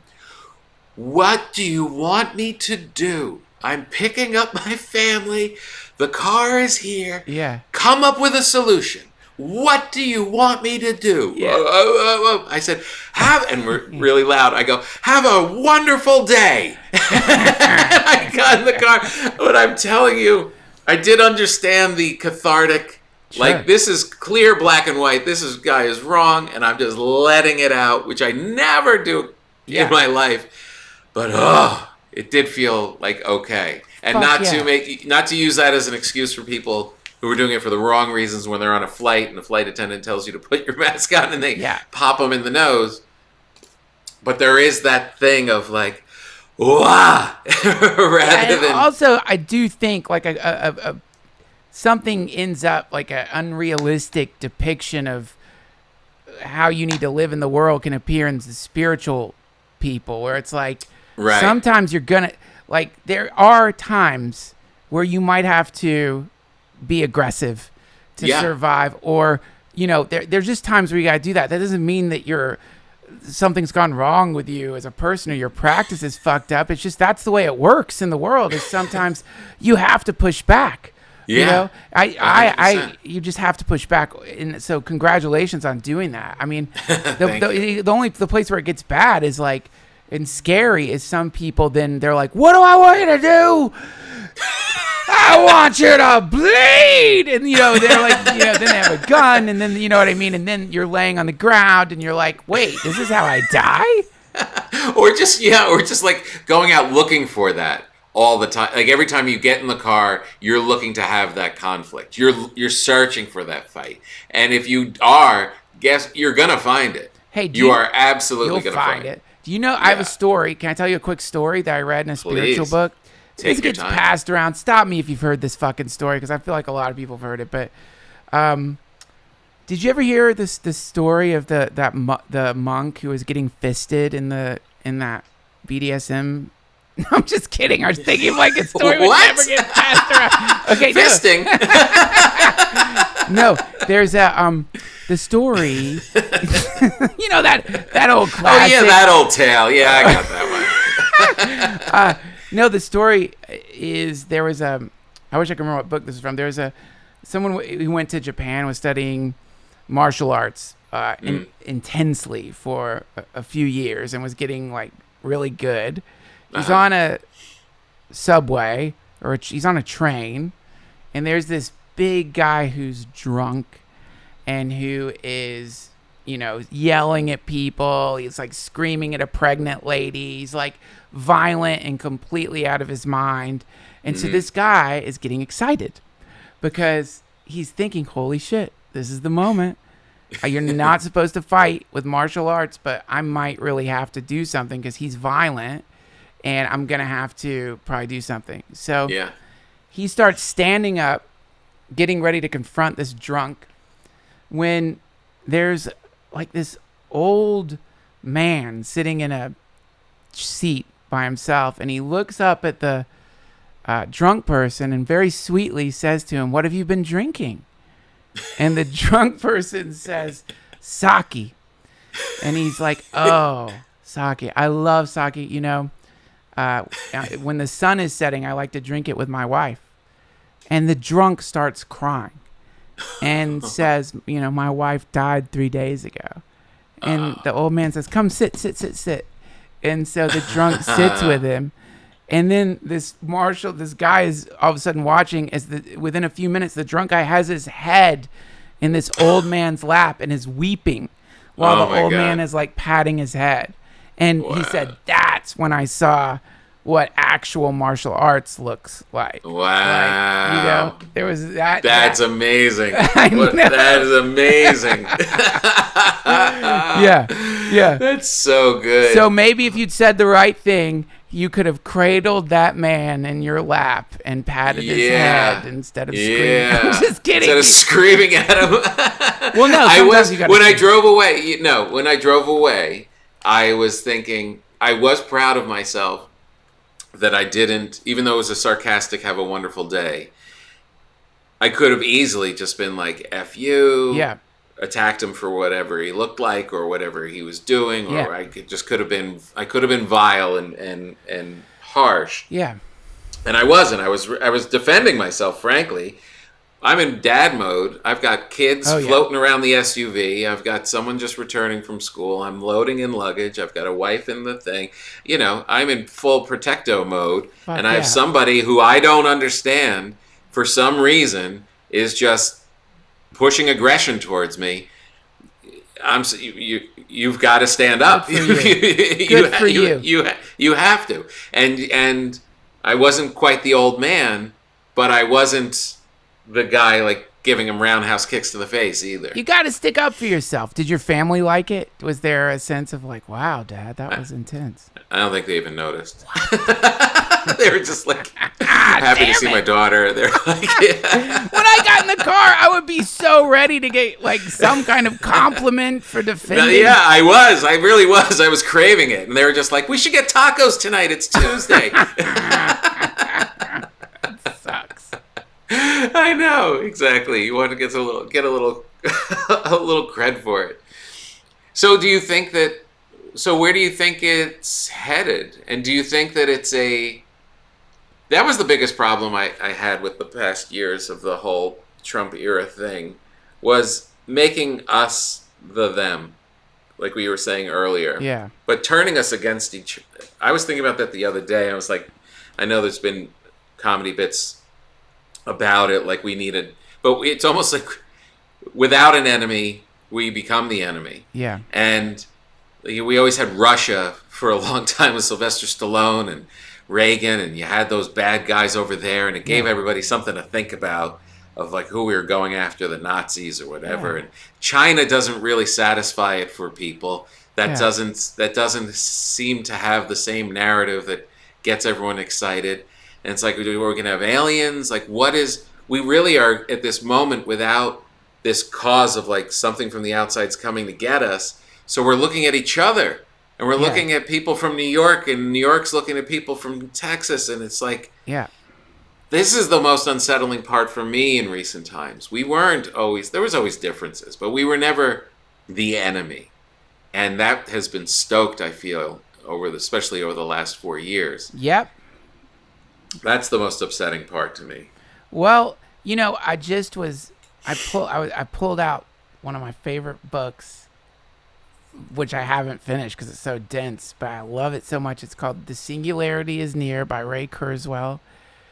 what do you want me to do? I'm picking up my family. The car is here. Yeah. Come up with a solution. What do you want me to do? Yeah. I said, and we're really loud. I go, have a wonderful day. I got in the car. But I'm telling you, I did understand the cathartic, like, this is clear black and white. Guy is wrong, and I'm just letting it out, which I never do in my life. But it did feel like okay, and not to use that as an excuse for people who are doing it for the wrong reasons when they're on a flight and the flight attendant tells you to put your mask on and they pop them in the nose. But there is that thing of like, wah, rather than. Also, I do think like a something ends up like an unrealistic depiction of how you need to live in the world can appear in the spiritual people, where it's like. Right. Sometimes you're gonna, like, there are times where you might have to be aggressive to survive, or, you know, there's just times where you gotta do that. That doesn't mean that something's gone wrong with you as a person or your practice is fucked up. It's just that's the way it works in the world. Is sometimes you have to push back. Yeah. You know, you just have to push back, and so congratulations on doing that. I mean, the place where it gets bad is like. And scary is some people, then they're like, what do I want you to do? I want you to bleed. And, you know, they're like, you know, then they have a gun, and then, you know what I mean? And then you're laying on the ground and you're like, wait, this is how I die? or just like going out looking for that all the time. Like every time you get in the car, you're looking to have that conflict. You're searching for that fight. And if you are, guess you're going to find it. Hey, you are absolutely going to find it. Do you know, I have a story. Can I tell you a quick story that I read in a spiritual book? This gets passed around. Stop me if you've heard this fucking story, because I feel like a lot of people have heard it. But did you ever hear the story of the monk who was getting fisted in that BDSM? No, I'm just kidding. I was thinking like a story would never get passed around. Okay, fisting. No, there's the story. You know that old classic. Oh yeah, that old tale. Yeah, I got that one. No, the story is there was I wish I could remember what book this is from. There was someone who went to Japan, was studying martial arts intensely for a few years, and was getting like really good. He's on a subway, or he's on a train, and there's this big guy who's drunk and who is, you know, yelling at people. He's like screaming at a pregnant lady. He's like violent and completely out of his mind. And so this guy is getting excited because he's thinking, holy shit, this is the moment. You're not supposed to fight with martial arts, but I might really have to do something because he's violent and I'm going to have to probably do something. So he starts standing up, getting ready to confront this drunk, when there's like this old man sitting in a seat by himself, and he looks up at the drunk person and very sweetly says to him, what have you been drinking? And the drunk person says, sake. And he's like, oh, sake. I love sake. You know, when the sun is setting, I like to drink it with my wife. And the drunk starts crying and says, you know, my wife died 3 days ago. And the old man says, come sit. And so the drunk sits with him. And then this guy is all of a sudden watching as within a few minutes, the drunk guy has his head in this old man's lap and is weeping while the old man is like patting his head. And he said, that's when I saw what actual martial arts looks like. Wow. Like, there was that. That's amazing. I know. That is amazing. Yeah. That's so good. So maybe if you'd said the right thing, you could have cradled that man in your lap and patted his head instead of screaming. I'm just kidding. Instead of screaming at him. Well, no. When I drove away, I was thinking, I was proud of myself that I didn't, even though it was a sarcastic "have a wonderful day," I could have easily just been like, F you. Yeah. Attacked him for whatever he looked like or whatever he was doing, or I could have been vile and harsh. Yeah. And I wasn't. I was defending myself, frankly. I'm in dad mode. I've got kids floating around the SUV. I've got someone just returning from school. I'm loading in luggage. I've got a wife in the thing. I'm in full protecto mode. And I have somebody who I don't understand for some reason is just pushing aggression towards me. You've got to stand up. Good for you. You have to. And I wasn't quite the old man, but I wasn't the guy like giving him roundhouse kicks to the face either. You got to stick up for yourself. Did your family like it? Was there a sense of like, wow, Dad, that was intense? I don't think they even noticed. They were just like happy to see my daughter. They're like, yeah. When I got in the car, I would be so ready to get like some kind of compliment for defending. Yeah, I was. I really was. I was craving it, and they were just like, "We should get tacos tonight. It's Tuesday." That sucks. I know exactly. You want to get a little a little cred for it. So, do you think that? So, where do you think it's headed? And do you think that it's a? That was the biggest problem I had with the past years of the whole Trump era thing, was making us the them, like we were saying earlier. Yeah. But turning us against each other. I was thinking about that the other day. I was like, I know there's been comedy bits about it, like we needed, but it's almost like without an enemy, we become the enemy. Yeah. And we always had Russia for a long time with Sylvester Stallone and Reagan, and you had those bad guys over there, and it gave everybody something to think about of like who we were going after, the Nazis or whatever. And China doesn't really satisfy it for people. That doesn't seem to have the same narrative that gets everyone excited. And it's like, we're going to have aliens. Like, we really are at this moment without this cause of like something from the outside's coming to get us. So we're looking at each other. And we're looking at people from New York, and New York's looking at people from Texas, and it's like, this is the most unsettling part for me in recent times. There was always differences, but we were never the enemy. And that has been stoked, I feel, especially over the last 4 years. Yep. That's the most upsetting part to me. Well, I pulled out one of my favorite books, which I haven't finished because it's so dense, but I love it so much. It's called The Singularity is Near by Ray Kurzweil.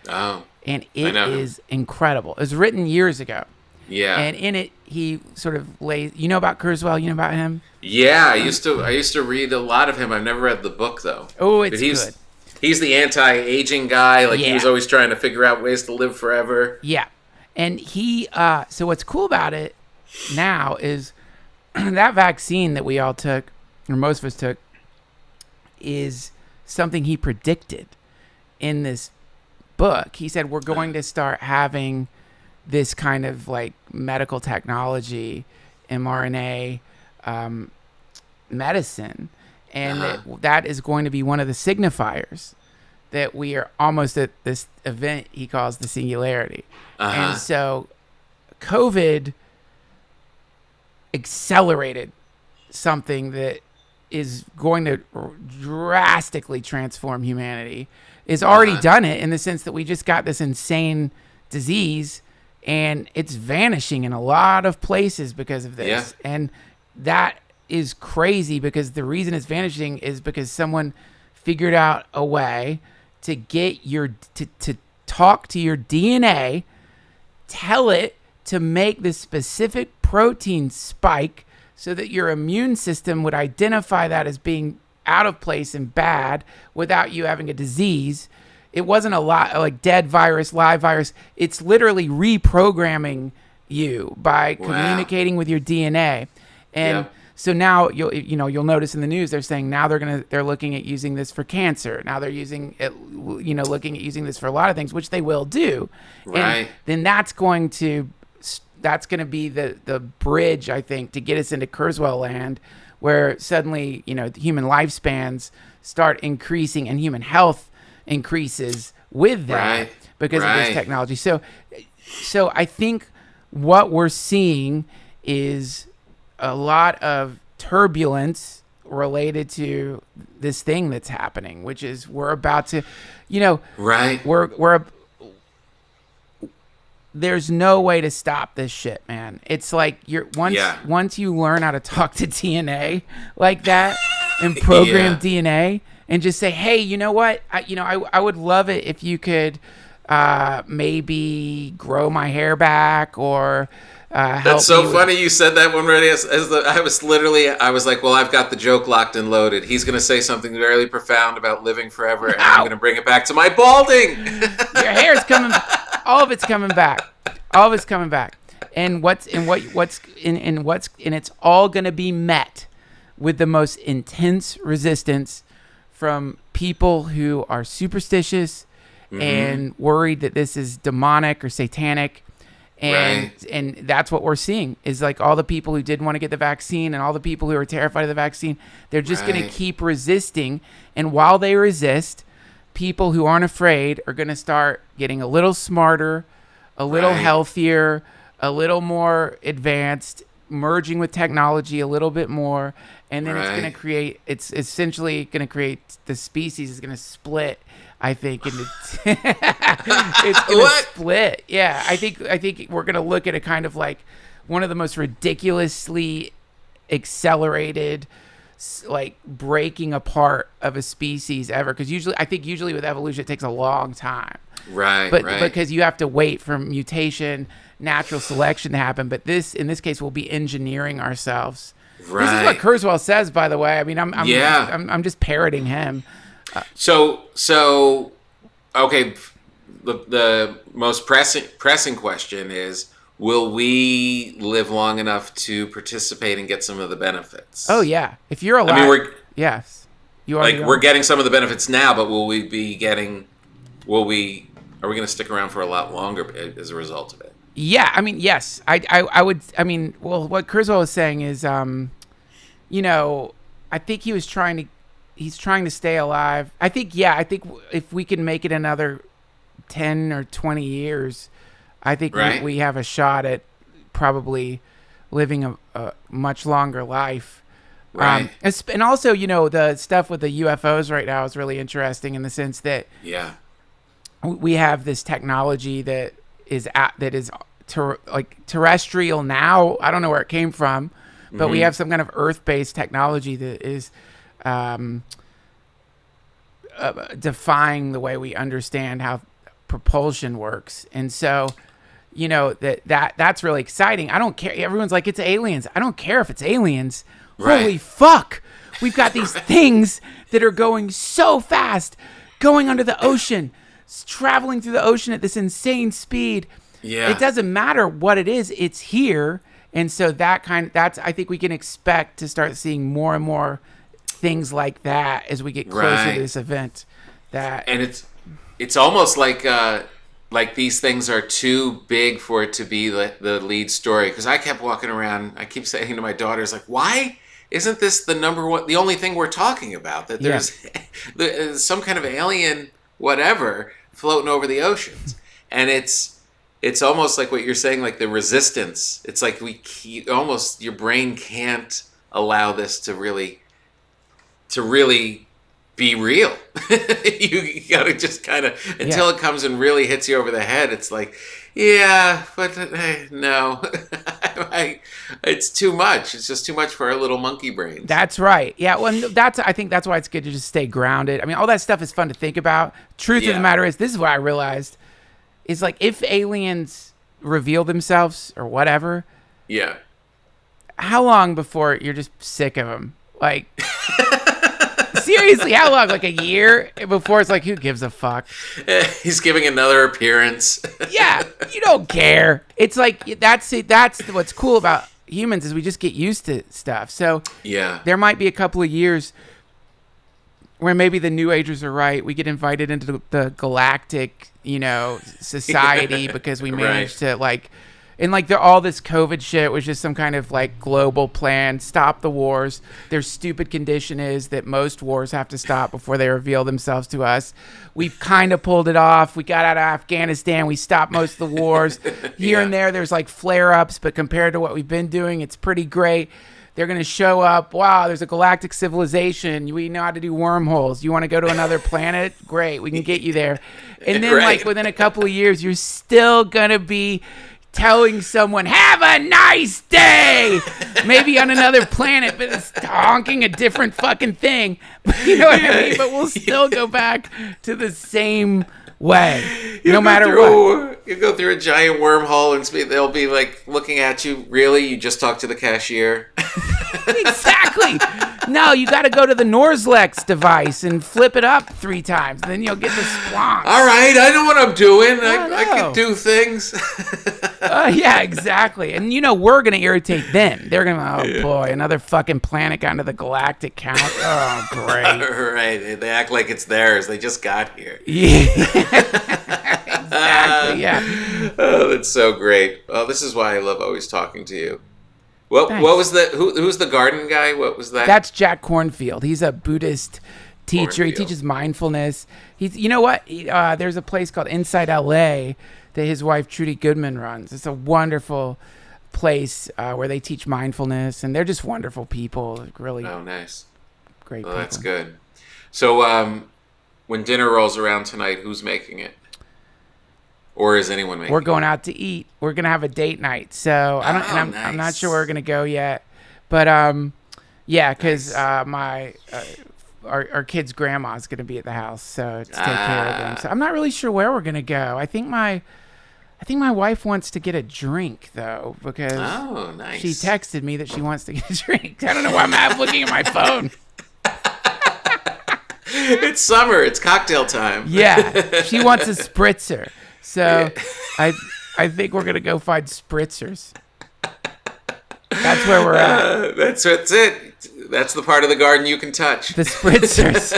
Oh. And it is incredible. It was written years ago. Yeah. And in it, he sort of lays, you know about Kurzweil? You know about him? Yeah, I used to read a lot of him. I've never read the book, though. Oh, it's good. He's the anti-aging guy. Like, he was always trying to figure out ways to live forever. Yeah. And he, so what's cool about it now is that vaccine that we all took, or most of us took, is something he predicted in this book. He said, we're going to start having this kind of like medical technology, mRNA medicine, and that is going to be one of the signifiers that we are almost at this event he calls the singularity. And so COVID accelerated something that is going to drastically transform humanity. It's already done it in the sense that we just got this insane disease and it's vanishing in a lot of places because of this. And that is crazy because the reason it's vanishing is because someone figured out a way to get to talk to your DNA, tell it to make this specific protein spike so that your immune system would identify that as being out of place and bad without you having a disease. It wasn't a lot like dead virus, live virus. It's literally reprogramming you by communicating with your DNA. And so now you'll notice in the news they're saying now they're looking at using this for cancer. Now they're using it, looking at using this for a lot of things, which they will do. Right. And then that's going to be the bridge, I think, to get us into Kurzweil land, where suddenly human lifespans start increasing and human health increases with that because of this technology. So I think what we're seeing is a lot of turbulence related to this thing that's happening, which is we're about to, there's no way to stop this shit, man. It's like once you learn how to talk to DNA like that and program DNA and just say, hey, you know what? I would love it if you could maybe grow my hair back or help. That's so funny you said that one, Reddy. I was like, well, I've got the joke locked and loaded. He's going to say something very profound about living forever, and I'm going to bring it back to my balding. Your hair's coming. All of it's coming back. All of it's coming back. And it's all going to be met with the most intense resistance from people who are superstitious and worried that this is demonic or satanic. And that's what we're seeing is like all the people who didn't want to get the vaccine and all the people who are terrified of the vaccine, they're just going to keep resisting. And while they resist, people who aren't afraid are going to start getting a little smarter, a little healthier, a little more advanced, merging with technology a little bit more. And then it's essentially going to create, the species is going to split, I think, into it's going to split. Yeah, I think we're going to look at a kind of like one of the most ridiculously accelerated, like breaking apart of a species ever. Because usually with evolution it takes a long time. But because you have to wait for mutation, natural selection to happen. But in this case, we'll be engineering ourselves. This is what Kurzweil says, by the way. I mean, I'm just parroting him. So okay. The most pressing question is: will we live long enough to participate and get some of the benefits? Oh yeah, if you're alive. I mean, yes, you are. Like we're getting some of the benefits now, but will we be getting? Are we going to stick around for a lot longer as a result of it? Yeah, I mean, yes, I would. I mean, well, what Kurzweil was saying is, I think he's trying to stay alive. I think if we can make it another 10 or 20 years, I think we have a shot at probably living a much longer life. And also, the stuff with the UFOs right now is really interesting in the sense that we have this technology that is terrestrial now. I don't know where it came from, but we have some kind of Earth-based technology that is defying the way we understand how propulsion works. And so, that's really exciting. I don't care. Everyone's like, it's aliens. I don't care if it's aliens. Holy fuck. We've got these things that are going so fast, going under the ocean, traveling through the ocean at this insane speed. Yeah. It doesn't matter what it is. It's here. And so I think we can expect to start seeing more and more things like that as we get closer to this event. And it's almost like these things are too big for it to be the lead story. Because I kept walking around, I keep saying to my daughters, like, why isn't this the only thing we're talking about? That there's some kind of alien whatever floating over the oceans. And it's almost like what you're saying, like the resistance. It's like your brain can't allow this to really be real. You gotta just kind of, until it comes and really hits you over the head, it's like, but no. It's too much. It's just too much for our little monkey brains. That's right. Yeah, well, I think that's why it's good to just stay grounded. I mean, all that stuff is fun to think about. Truth of the matter is, this is what I realized, is like if aliens reveal themselves or whatever, how long before you're just sick of them? Like, seriously, how long? Like a year before it's like, who gives a fuck? He's giving another appearance. Yeah, you don't care. It's like that's what's cool about humans is we just get used to stuff. So Yeah. there might be a couple of years where maybe the New Agers are right. We get invited into the galactic, society because we managed to and all this COVID shit was just some kind of like global plan, stop the wars. Their stupid condition is that most wars have to stop before they reveal themselves to us. We've kind of pulled it off. We got out of Afghanistan. We stopped most of the wars. Here and there's like flare-ups, but compared to what we've been doing, it's pretty great. They're going to show up. Wow, there's a galactic civilization. We know how to do wormholes. You want to go to another planet? Great, we can get you there. And then like within a couple of years, you're still going to be telling someone, have a nice day, maybe on another planet, but it's honking a different fucking thing. You know what I mean? But we'll still go back to the same way, no matter what. You go through a giant wormhole and they'll be like looking at you. Really? You just talked to the cashier? Exactly. No, you got to go to the Norslex device and flip it up 3 times. Then you'll get the splonk. All right, I know what I'm doing. I know. can do things. Yeah, exactly. And we're going to irritate them. They're going to, oh boy, another fucking planet got into the galactic count. Oh, great. Right. They act like it's theirs. They just got here. Yeah. Exactly, yeah. Oh, that's so great. Oh, this is why I love always talking to you. What was who's the garden guy? What was that? That's Jack Cornfield. He's a Buddhist teacher. Cornfield. He teaches mindfulness. You know what? There's a place called Inside LA that his wife Trudy Goodman runs. It's a wonderful place where they teach mindfulness, and they're just wonderful people. Really, nice, great. Well, people. that's good. So, when dinner rolls around tonight, who's making it? Or is anyone making it? We're going out to eat. We're gonna have a date night. So I'm not sure where we're gonna go yet, but yeah, because our kid's grandma's gonna be at the house, so to take care of them. So I'm not really sure where we're gonna go. I think my wife wants to get a drink though, because she texted me that she wants to get a drink. I don't know why I'm looking at my phone. It's summer. It's cocktail time. Yeah, she wants a spritzer. So I think we're going to go find spritzers. That's where we're at. That's it. That's the part of the garden you can touch. The spritzers.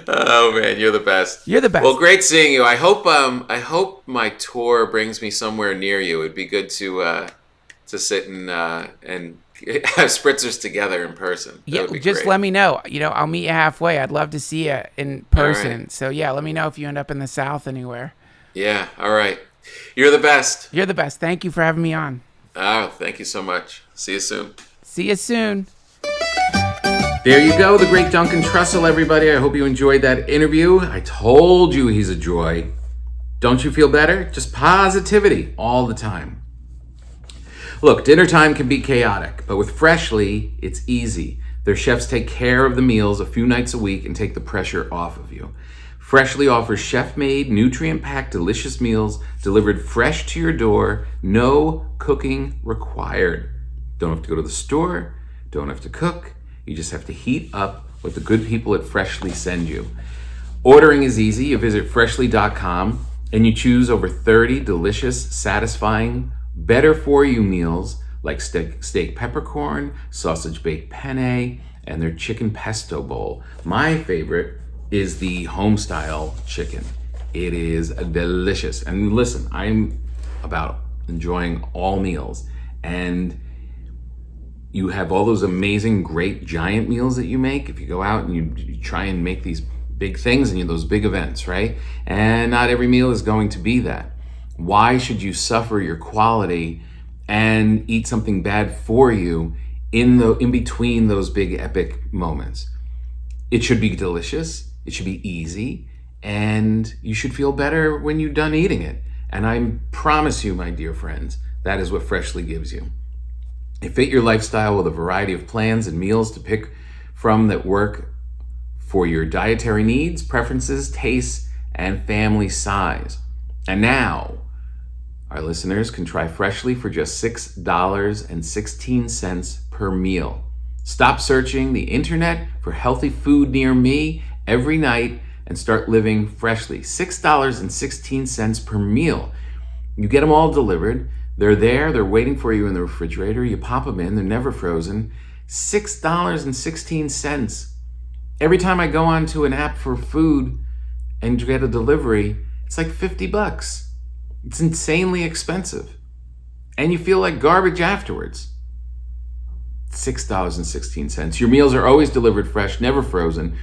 Oh man, you're the best. You're the best. Well, great seeing you. I hope my tour brings me somewhere near you. It'd be good to sit and have spritzers together in person. Yeah, just great. Let me know. I'll meet you halfway. I'd love to see you in person. Right. So yeah, let me know if you end up in the South anywhere. Yeah, all right. You're the best. You're the best. Thank you for having me on. Oh, thank you so much. See you soon. See you soon. There you go, the great Duncan Trussell, everybody. I hope you enjoyed that interview. I told you he's a joy. Don't you feel better? Just positivity all the time. Look, dinner time can be chaotic, but with Freshly, it's easy. Their chefs take care of the meals a few nights a week and take the pressure off of you. Freshly offers chef-made, nutrient-packed, delicious meals delivered fresh to your door, no cooking required. Don't have to go to the store, don't have to cook. You just have to heat up what the good people at Freshly send you. Ordering is easy. You visit freshly.com and you choose over 30 delicious, satisfying, better-for-you meals like steak peppercorn, sausage baked penne, and their chicken pesto bowl. My favorite is the home-style chicken. It is delicious. And listen, I'm about enjoying all meals. And you have all those amazing, great, giant meals that you make. If you go out and you try and make these big things and those big events, right? And not every meal is going to be that. Why should you suffer your quality and eat something bad for you in between those big epic moments? It should be delicious, it should be easy, and you should feel better when you're done eating it. And I promise you, my dear friends, that is what Freshly gives you. It fit your lifestyle with a variety of plans and meals to pick from that work for your dietary needs, preferences, tastes, and family size. And now, our listeners can try Freshly for just $6.16 per meal. Stop searching the internet for healthy food near me every night and start living freshly. $6.16 per meal. You get them all delivered. They're there. They're waiting for you in the refrigerator. You pop them in. They're never frozen. $6.16. Every time I go onto an app for food and get a delivery, it's like $50. It's insanely expensive. And you feel like garbage afterwards. $6.16. Your meals are always delivered fresh, never frozen,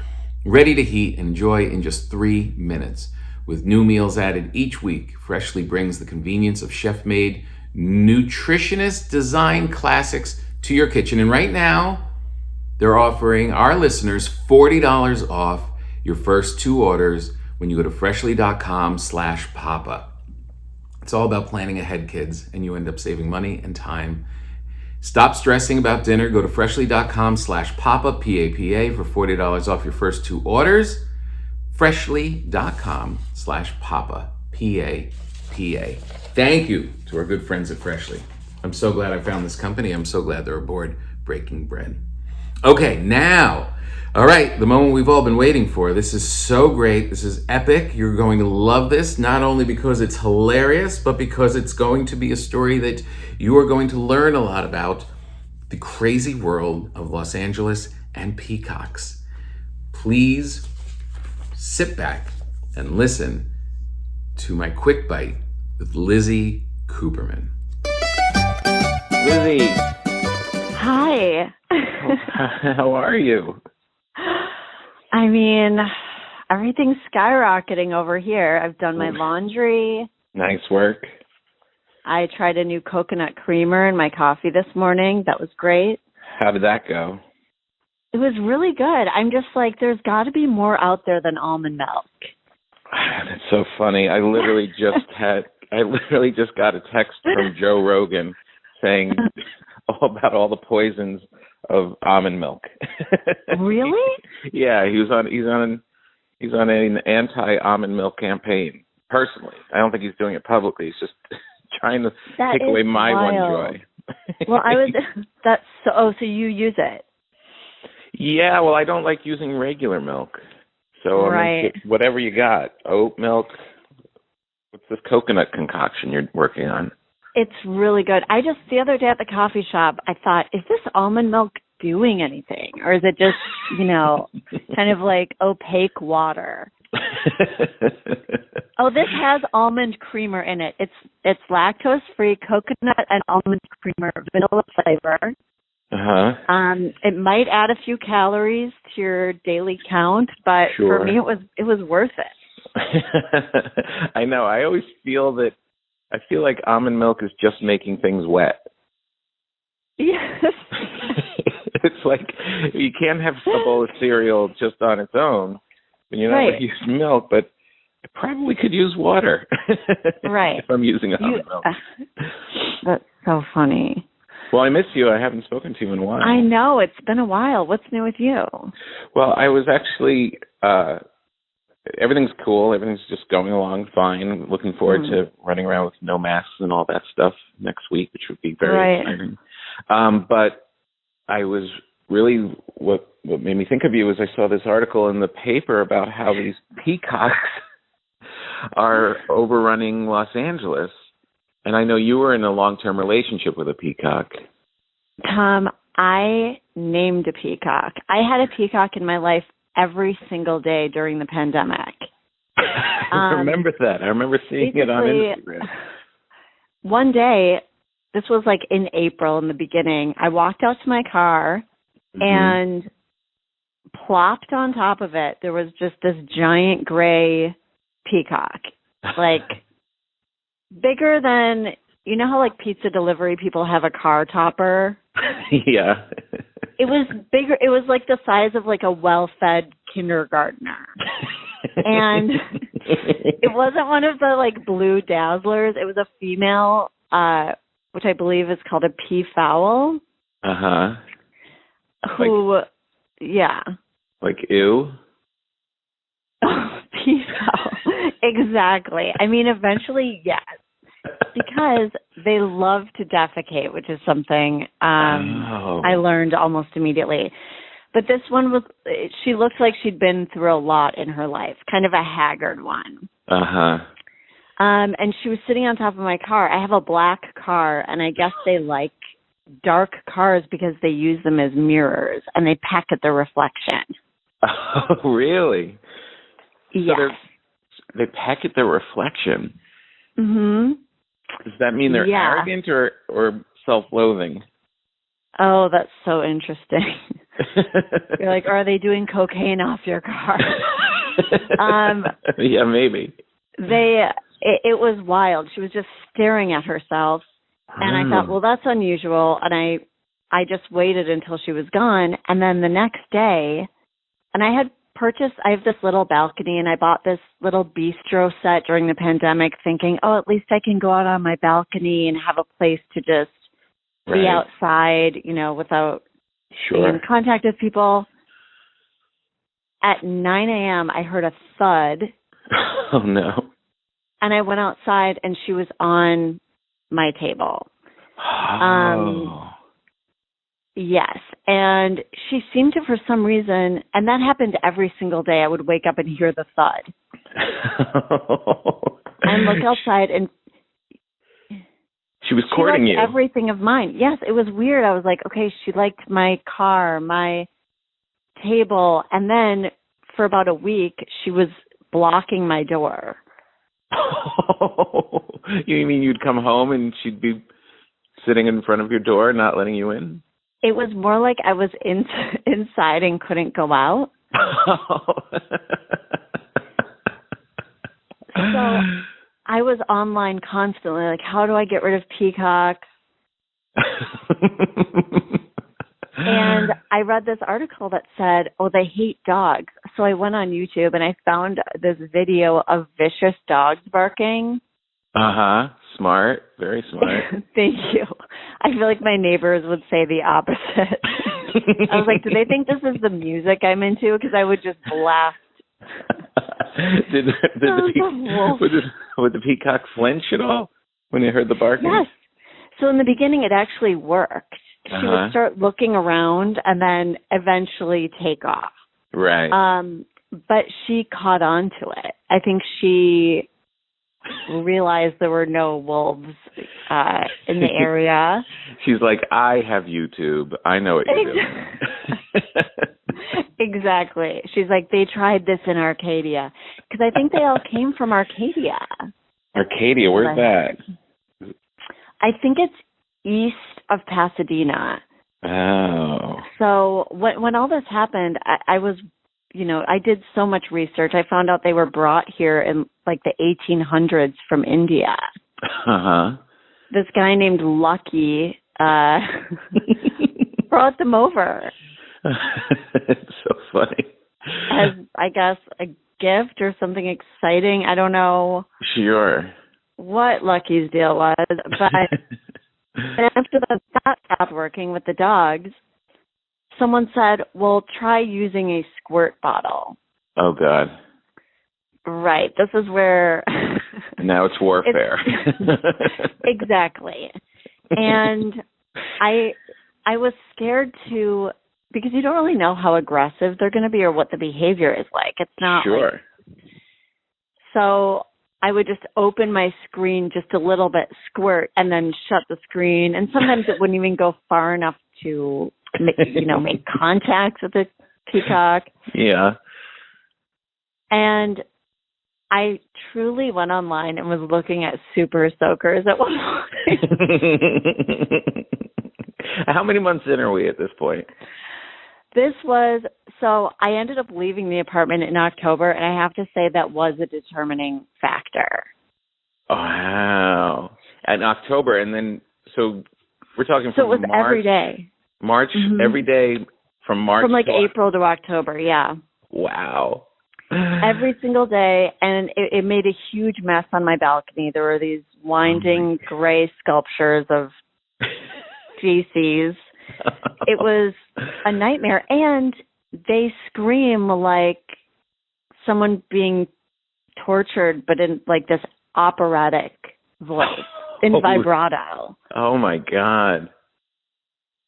ready to heat and enjoy in just 3 minutes. With new meals added each week, Freshly brings the convenience of chef-made, nutritionist-designed classics to your kitchen. And right now, they're offering our listeners $40 off your first 2 orders when you go to freshly.com/papa. It's all about planning ahead, kids, and you end up saving money and time. Stop stressing about dinner. Go to freshly.com/papa, P-A-P-A, for $40 off your first 2 orders. Freshly.com/papa, P-A-P-A. Thank you to our good friends at Freshly. I'm so glad I found this company. I'm so glad they're aboard Breaking Bread. Okay, now, all right, the moment we've all been waiting for. This is so great. This is epic. You're going to love this, not only because it's hilarious, but because it's going to be a story that you are going to learn a lot about, the crazy world of Los Angeles and peacocks. Please sit back and listen to my quick bite with Lizzy Cooperman. Lizzy, Hi. how are you? I mean, everything's skyrocketing over here. I've done my laundry. Nice work. I tried a new coconut creamer in my coffee this morning. That was great. How did that go? It was really good. I'm just like, there's got to be more out there than almond milk. That's so funny. I literally just got a text from Joe Rogan saying all about all the poisons of almond milk. Really? Yeah, he's on an anti-almond milk campaign. Personally, I don't think he's doing it publicly. He's just trying to take away my wild. one joy. Well, so you use it? Yeah, well, I don't like using regular milk. So right. I mean, whatever you got, oat milk. What's this coconut concoction you're working on? It's really good. The other day at the coffee shop, I thought, is this almond milk doing anything? Or is it just, kind of like opaque water? Oh, this has almond creamer in it. It's lactose-free coconut and almond creamer, vanilla flavor. Uh-huh. It might add a few calories to your daily count, but Sure. For me, it was worth it. I know. I always feel like almond milk is just making things wet. Yes. It's like you can't have a bowl of cereal just on its own. You're not going to use milk, but I probably could use water. Right. If I'm using almond milk. That's so funny. Well, I miss you. I haven't spoken to you in a while. I know. It's been a while. What's new with you? Well, I was actually, everything's cool. Everything's just going along fine. I'm looking forward to running around with no masks and all that stuff next week, which would be very exciting. But I was really, what made me think of you was I saw this article in the paper about how these peacocks are overrunning Los Angeles. And I know you were in a long-term relationship with a peacock. Tom, I named a peacock. I had a peacock in my life every single day during the pandemic. I remember that. I remember seeing it on Instagram. One day, this was like in April in the beginning, I walked out to my car and plopped on top of it, there was just this giant gray peacock. Like, bigger than, how like pizza delivery people have a car topper? Yeah. It was bigger. It was like the size of like a well-fed kindergartner. And it wasn't one of the like blue dazzlers. It was a female, which I believe is called a peafowl. Uh-huh. Who, yeah. Like ew? Peafowl. Exactly. I mean, eventually, yes. because they love to defecate, which is something I learned almost immediately. But this one she looked like she'd been through a lot in her life, kind of a haggard one. Uh-huh. And she was sitting on top of my car. I have a black car, and I guess they like dark cars because they use them as mirrors, and they peck at the reflection. Oh, really? Yes. So they peck at the reflection. Mm-hmm. Does that mean they're arrogant or self-loathing? Oh, that's so interesting. You're like, are they doing cocaine off your car? Yeah, maybe. It was wild. She was just staring at herself, and I thought, well, that's unusual, and I just waited until she was gone, and then the next day, and I have this little balcony, and I bought this little bistro set during the pandemic thinking, oh, at least I can go out on my balcony and have a place to just be outside, without being in contact with people. At 9 a.m., I heard a thud. Oh, no. And I went outside, and she was on my table. Oh. Yes. And she seemed to, for some reason, and that happened every single day. I would wake up and hear the thud. And look outside, and she was courting you. Everything of mine. Yes, it was weird. I was like, okay, she liked my car, my table, and then for about a week, she was blocking my door. Oh, you mean you'd come home and she'd be sitting in front of your door, not letting you in? It was more like I was inside and couldn't go out. So I was online constantly, like, how do I get rid of peacocks? And I read this article that said, oh, they hate dogs. So I went on YouTube and I found this video of vicious dogs barking. Uh-huh. Smart. Very smart. Thank you. I feel like my neighbors would say the opposite. I was like, do they think this is the music I'm into? Because I would just blast. Would the peacock flinch at all when they heard the barking? Yes. So in the beginning, it actually worked. She would start looking around and then eventually take off. Right. But she caught on to it. I think she realized there were no wolves in the area. She's like, I have YouTube. I know what you're doing. Exactly. She's like, they tried this in Arcadia. Because I think they all came from Arcadia. Arcadia, where's that? I think it's east of Pasadena. Oh. So when all this happened, I was, I did so much research. I found out they were brought here in like the 1800s from India. Uh-huh. This guy named Lucky brought them over. It's so funny. As, I guess, a gift or something exciting. I don't know. Sure. What Lucky's deal was, but after that stopped working with the dogs, someone said, well, try using a squirt bottle. Oh, God. Right. This is where... Now it's warfare. Exactly. And I was scared to... Because you don't really know how aggressive they're going to be or what the behavior is like. It's not... Sure. So I would just open my screen just a little bit, squirt, and then shut the screen. And sometimes it wouldn't even go far enough to, make contact with the peacock. Yeah. And I truly went online and was looking at super soakers at one point. How many months in are we at this point? So I ended up leaving the apartment in October, and I have to say that was a determining factor. Wow. In October, and then, so we're talking from So it was March, every day. March, every day from March From April to October, yeah. Wow. Every single day, and it made a huge mess on my balcony. There were these winding gray sculptures of feces. It was a nightmare, and they scream like someone being tortured, but in like this operatic voice. in vibrato. Oh my God.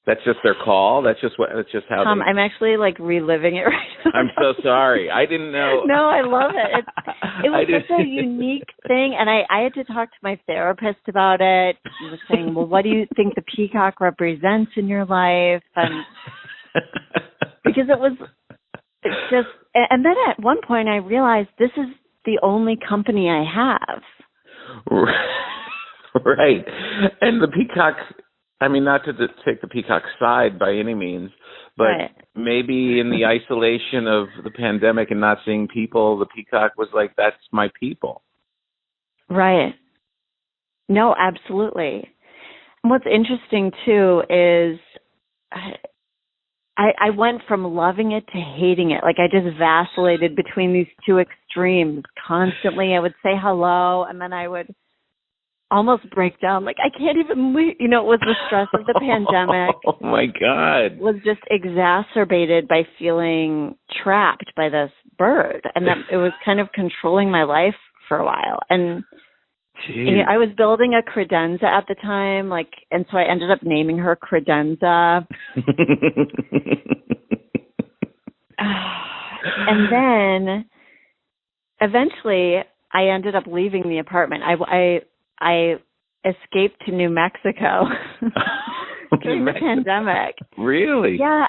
That's just their call? That's just how Tom, I'm actually like reliving it right now. I'm so sorry. I didn't know. No, I love it. It was such a unique thing, and I had to talk to my therapist about it. He was saying, well, what do you think the peacock represents in your life? And because it's just, and then at one point I realized this is the only company I have. Right. And the peacock, I mean, not to take the peacock side by any means, but maybe in the isolation of the pandemic and not seeing people, the peacock was like, that's my people. Right. No, absolutely. And what's interesting too is I went from loving it to hating it. Like I just vacillated between these two extremes constantly. I would say hello and then I would almost break down. Like I can't even leave. You know, it was the stress of the pandemic. Oh my God. Was just exacerbated by feeling trapped by this bird. And that it was kind of controlling my life for a while. And you know, I was building a credenza at the time, like, and so I ended up naming her Credenza. And then eventually I ended up leaving the apartment. I escaped to New Mexico during the pandemic. Really? Yeah,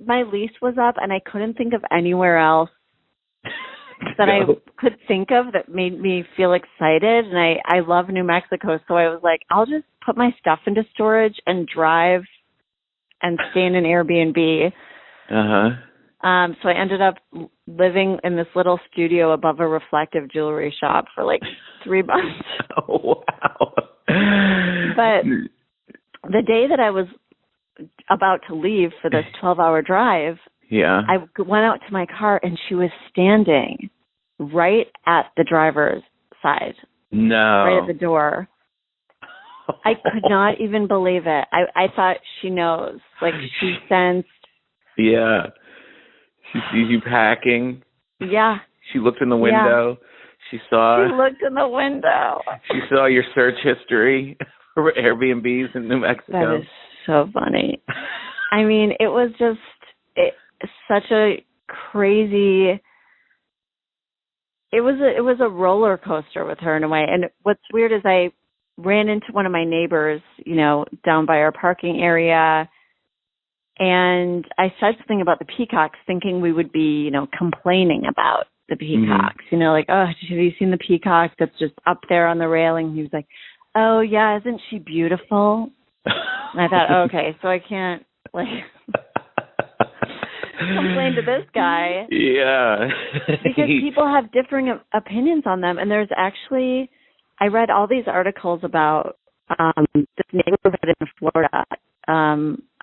my lease was up and I couldn't think of anywhere else that I could think of that made me feel excited. And I love New Mexico. So I was like, I'll just put my stuff into storage and drive and stay in an Airbnb. So I ended up living in this little studio above a reflective jewelry shop for like 3 months. Oh, wow. But the day that I was about to leave for this 12-hour drive, I went out to my car and she was standing right at the driver's side. No. Right at the door. I could not even believe it. I thought she knows. Like she sensed. Yeah. She sees you packing. Yeah. She looked in the window. Yeah. She looked in the window. She saw your search history for Airbnbs in New Mexico. That is so funny. I mean, it was just such a crazy. It was a roller coaster with her in a way. And what's weird is I ran into one of my neighbors, you know, down by our parking area. And I said something about the peacocks, thinking we would be, you know, complaining about the peacocks. You know, like, oh, have you seen the peacock that's just up there on the railing? He was like, oh, yeah, isn't she beautiful? And I thought, okay, so I can't, like, complain to this guy. Yeah. Because people have differing opinions on them. And there's actually, I read all these articles about this neighborhood in Florida.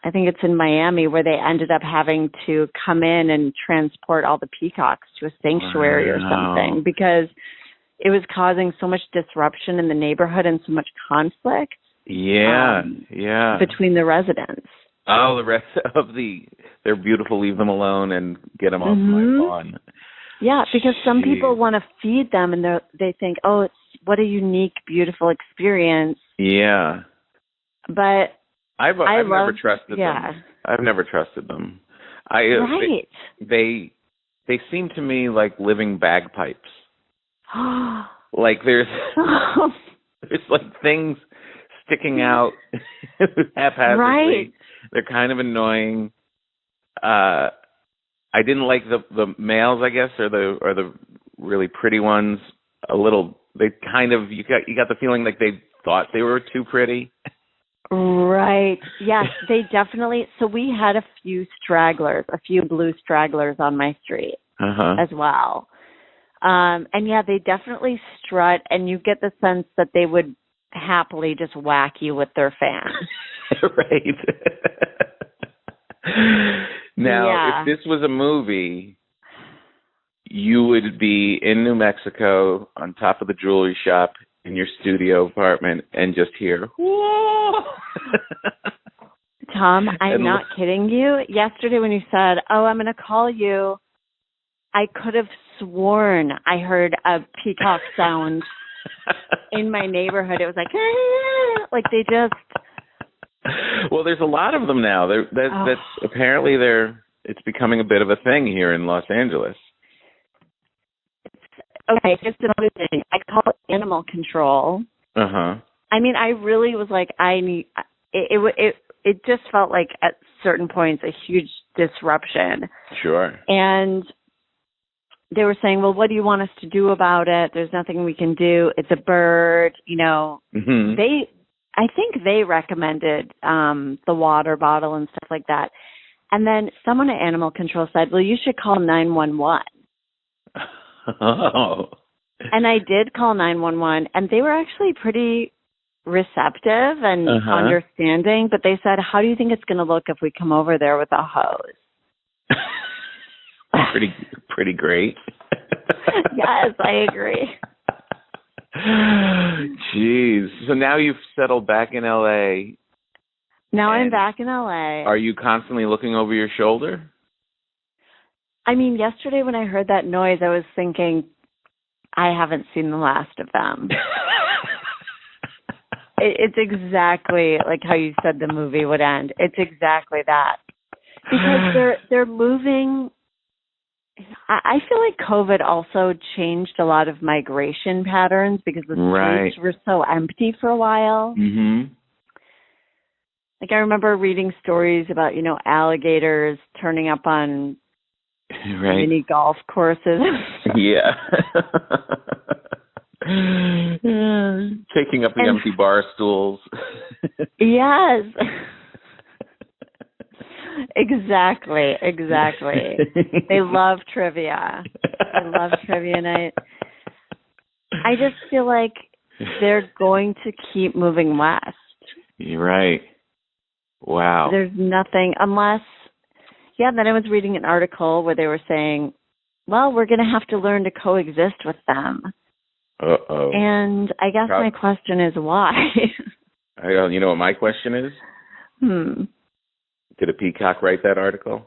I think it's in Miami, where they ended up having to come in and transport all the peacocks to a sanctuary or something because it was causing so much disruption in the neighborhood and so much conflict. Yeah, between the residents. Oh, the rest of they're beautiful, leave them alone and get them off my lawn. Yeah, because some people want to feed them and they think, oh, what a unique, beautiful experience. Yeah. But I've never trusted them. I've never trusted them. Right. They seem to me like living bagpipes. Like there's like things sticking out haphazardly. Right. They're kind of annoying. I didn't like the males, I guess, or the really pretty ones. A little. They kind of you got the feeling like they thought they were too pretty. Right. Yes, they definitely. So we had a few blue stragglers on my street as well. And yeah, they definitely strut, and you get the sense that they would happily just whack you with their fan. Right. Now, if this was a movie, you would be in New Mexico on top of the jewelry shop in your studio apartment and just hear, whoa! Tom, I'm not kidding you. Yesterday when you said, oh, I'm going to call you, I could have sworn I heard a peacock sound in my neighborhood. It was like they just. Well, there's a lot of them now. That's apparently it's becoming a bit of a thing here in Los Angeles. Okay, just another thing. I call it animal control. Uh-huh. I mean, I really was like, it just felt like at certain points a huge disruption. Sure. And they were saying, well, what do you want us to do about it? There's nothing we can do. It's a bird, Mm-hmm. I think they recommended the water bottle and stuff like that. And then someone at Animal Control said, well, you should call 911. Oh. And I did call 911, and they were actually pretty receptive and understanding, but they said, how do you think it's going to look if we come over there with a hose? Pretty great. Yes, I agree. Jeez. So now you've settled back in LA. Now I'm back in LA. Are you constantly looking over your shoulder? I mean, yesterday when I heard that noise, I was thinking, I haven't seen the last of them. It's exactly like how you said the movie would end. It's exactly that. Because they're moving. I feel like COVID also changed a lot of migration patterns because the streets were so empty for a while. Mm-hmm. Like I remember reading stories about, alligators turning up on mini golf courses. Yeah. Taking up the empty bar stools. Yes. Exactly. They love trivia. Night. I just feel like they're going to keep moving west. You're right. Wow. There's nothing unless, then I was reading an article where they were saying, well, we're going to have to learn to coexist with them. Uh-oh. And I guess my question is why? You know what my question is? Did a peacock write that article?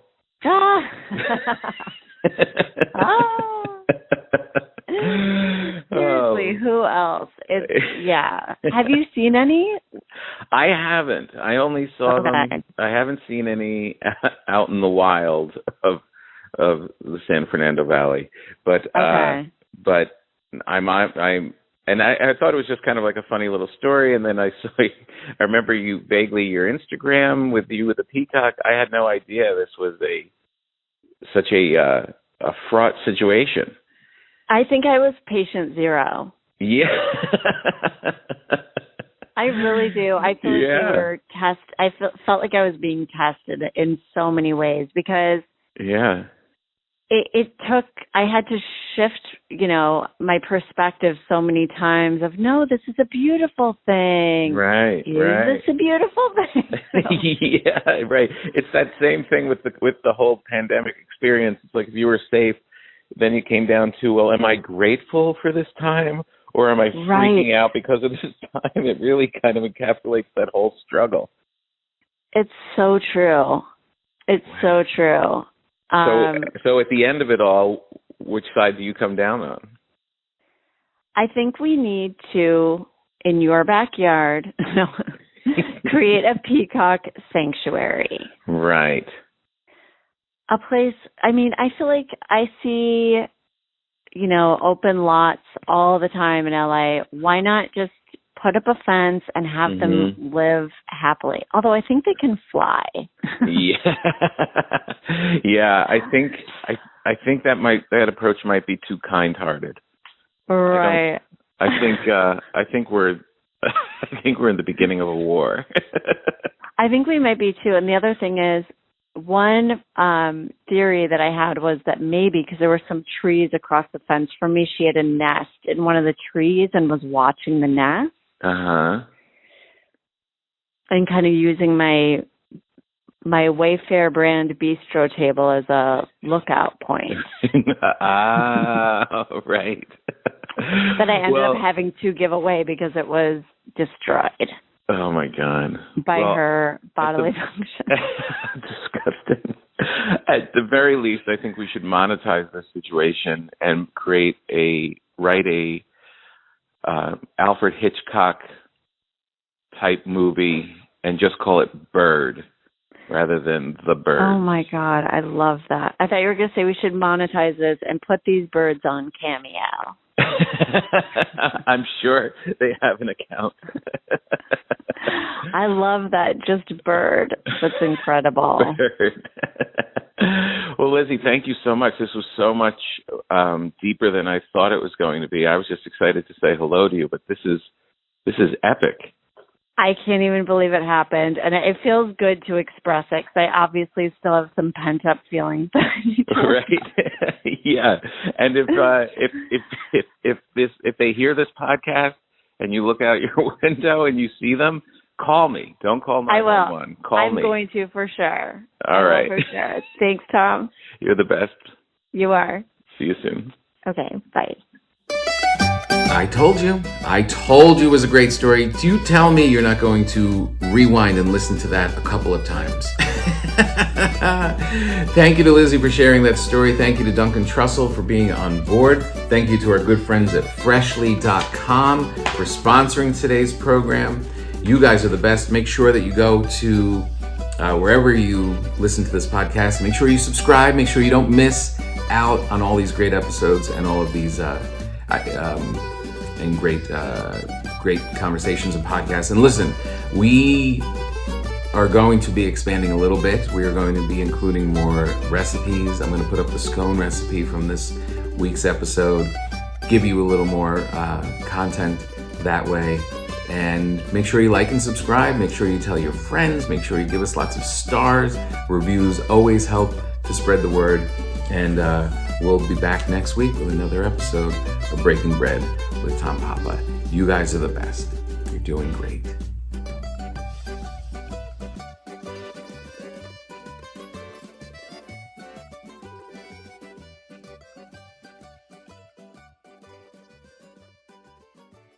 Seriously, who else? Have you seen any? I haven't. I only saw them. I haven't seen any out in the wild of the San Fernando Valley. But but I thought it was just kind of like a funny little story, and then I remember you vaguely your Instagram with the peacock. I had no idea this was such a fraught situation. I think I was patient zero. Yeah. I really do. I feel like we were I felt like I was being tested in so many ways because it took, I had to shift, my perspective so many times of, no, this is a beautiful thing. Right. Is this a beautiful thing? Yeah, right. It's that same thing with the whole pandemic experience. It's like if you were safe, then it came down to, well, am I grateful for this time or am I freaking out because of this time? It really kind of encapsulates that whole struggle. It's so true. It's so true. So at the end of it all, which side do you come down on? I think we need to, in your backyard, create a peacock sanctuary. Right. A place, I feel like I see, open lots all the time in LA. Why not just put up a fence and have them live happily? Although I think they can fly. Yeah. I think that approach might be too kind-hearted. Right. I think we're in the beginning of a war. I think we might be too. And the other thing is, one theory that I had was that maybe because there were some trees across the fence from me, she had a nest in one of the trees and was watching the nest. Uh-huh. And kind of using my Wayfair brand bistro table as a lookout point. Right. That I ended up having to give away because it was destroyed. Oh my God. By her bodily function. Disgusting. At the very least, I think we should monetize this situation and write a Alfred Hitchcock type movie and just call it Bird rather than The Bird. Oh my God, I love that. I thought you were going to say we should monetize this and put these birds on Cameo. I'm sure they have an account. I love that. Just Bird. That's incredible. Bird. Well, Lizzy, thank you so much. This was so much deeper than I thought it was going to be. I was just excited to say hello to you, but this is epic. I can't even believe it happened, and it feels good to express it because I obviously still have some pent up feelings. Right? Yeah. And if they hear this podcast and you look out your window and you see them, call me. Don't call 911. Call me. I'm going to for sure. All right. For sure. Thanks, Tom. You're the best. You are. See you soon. Okay. Bye. I told you it was a great story. Do tell me you're not going to rewind and listen to that a couple of times. Thank you to Lizzy for sharing that story. Thank you to Duncan Trussell for being on board. Thank you to our good friends at freshly.com for sponsoring today's program. You guys are the best. Make sure that you go to wherever you listen to this podcast. Make sure you subscribe. Make sure you don't miss out on all these great episodes and all of these and great conversations and podcasts. And listen, we are going to be expanding a little bit. We are going to be including more recipes. I'm going to put up the scone recipe from this week's episode, give you a little more content that way. And make sure you like and subscribe. Make sure you tell your friends. Make sure you give us lots of stars. Reviews always help to spread the word. And we'll be back next week with another episode of Breaking Bread with Tom Papa. You guys are the best. You're doing great.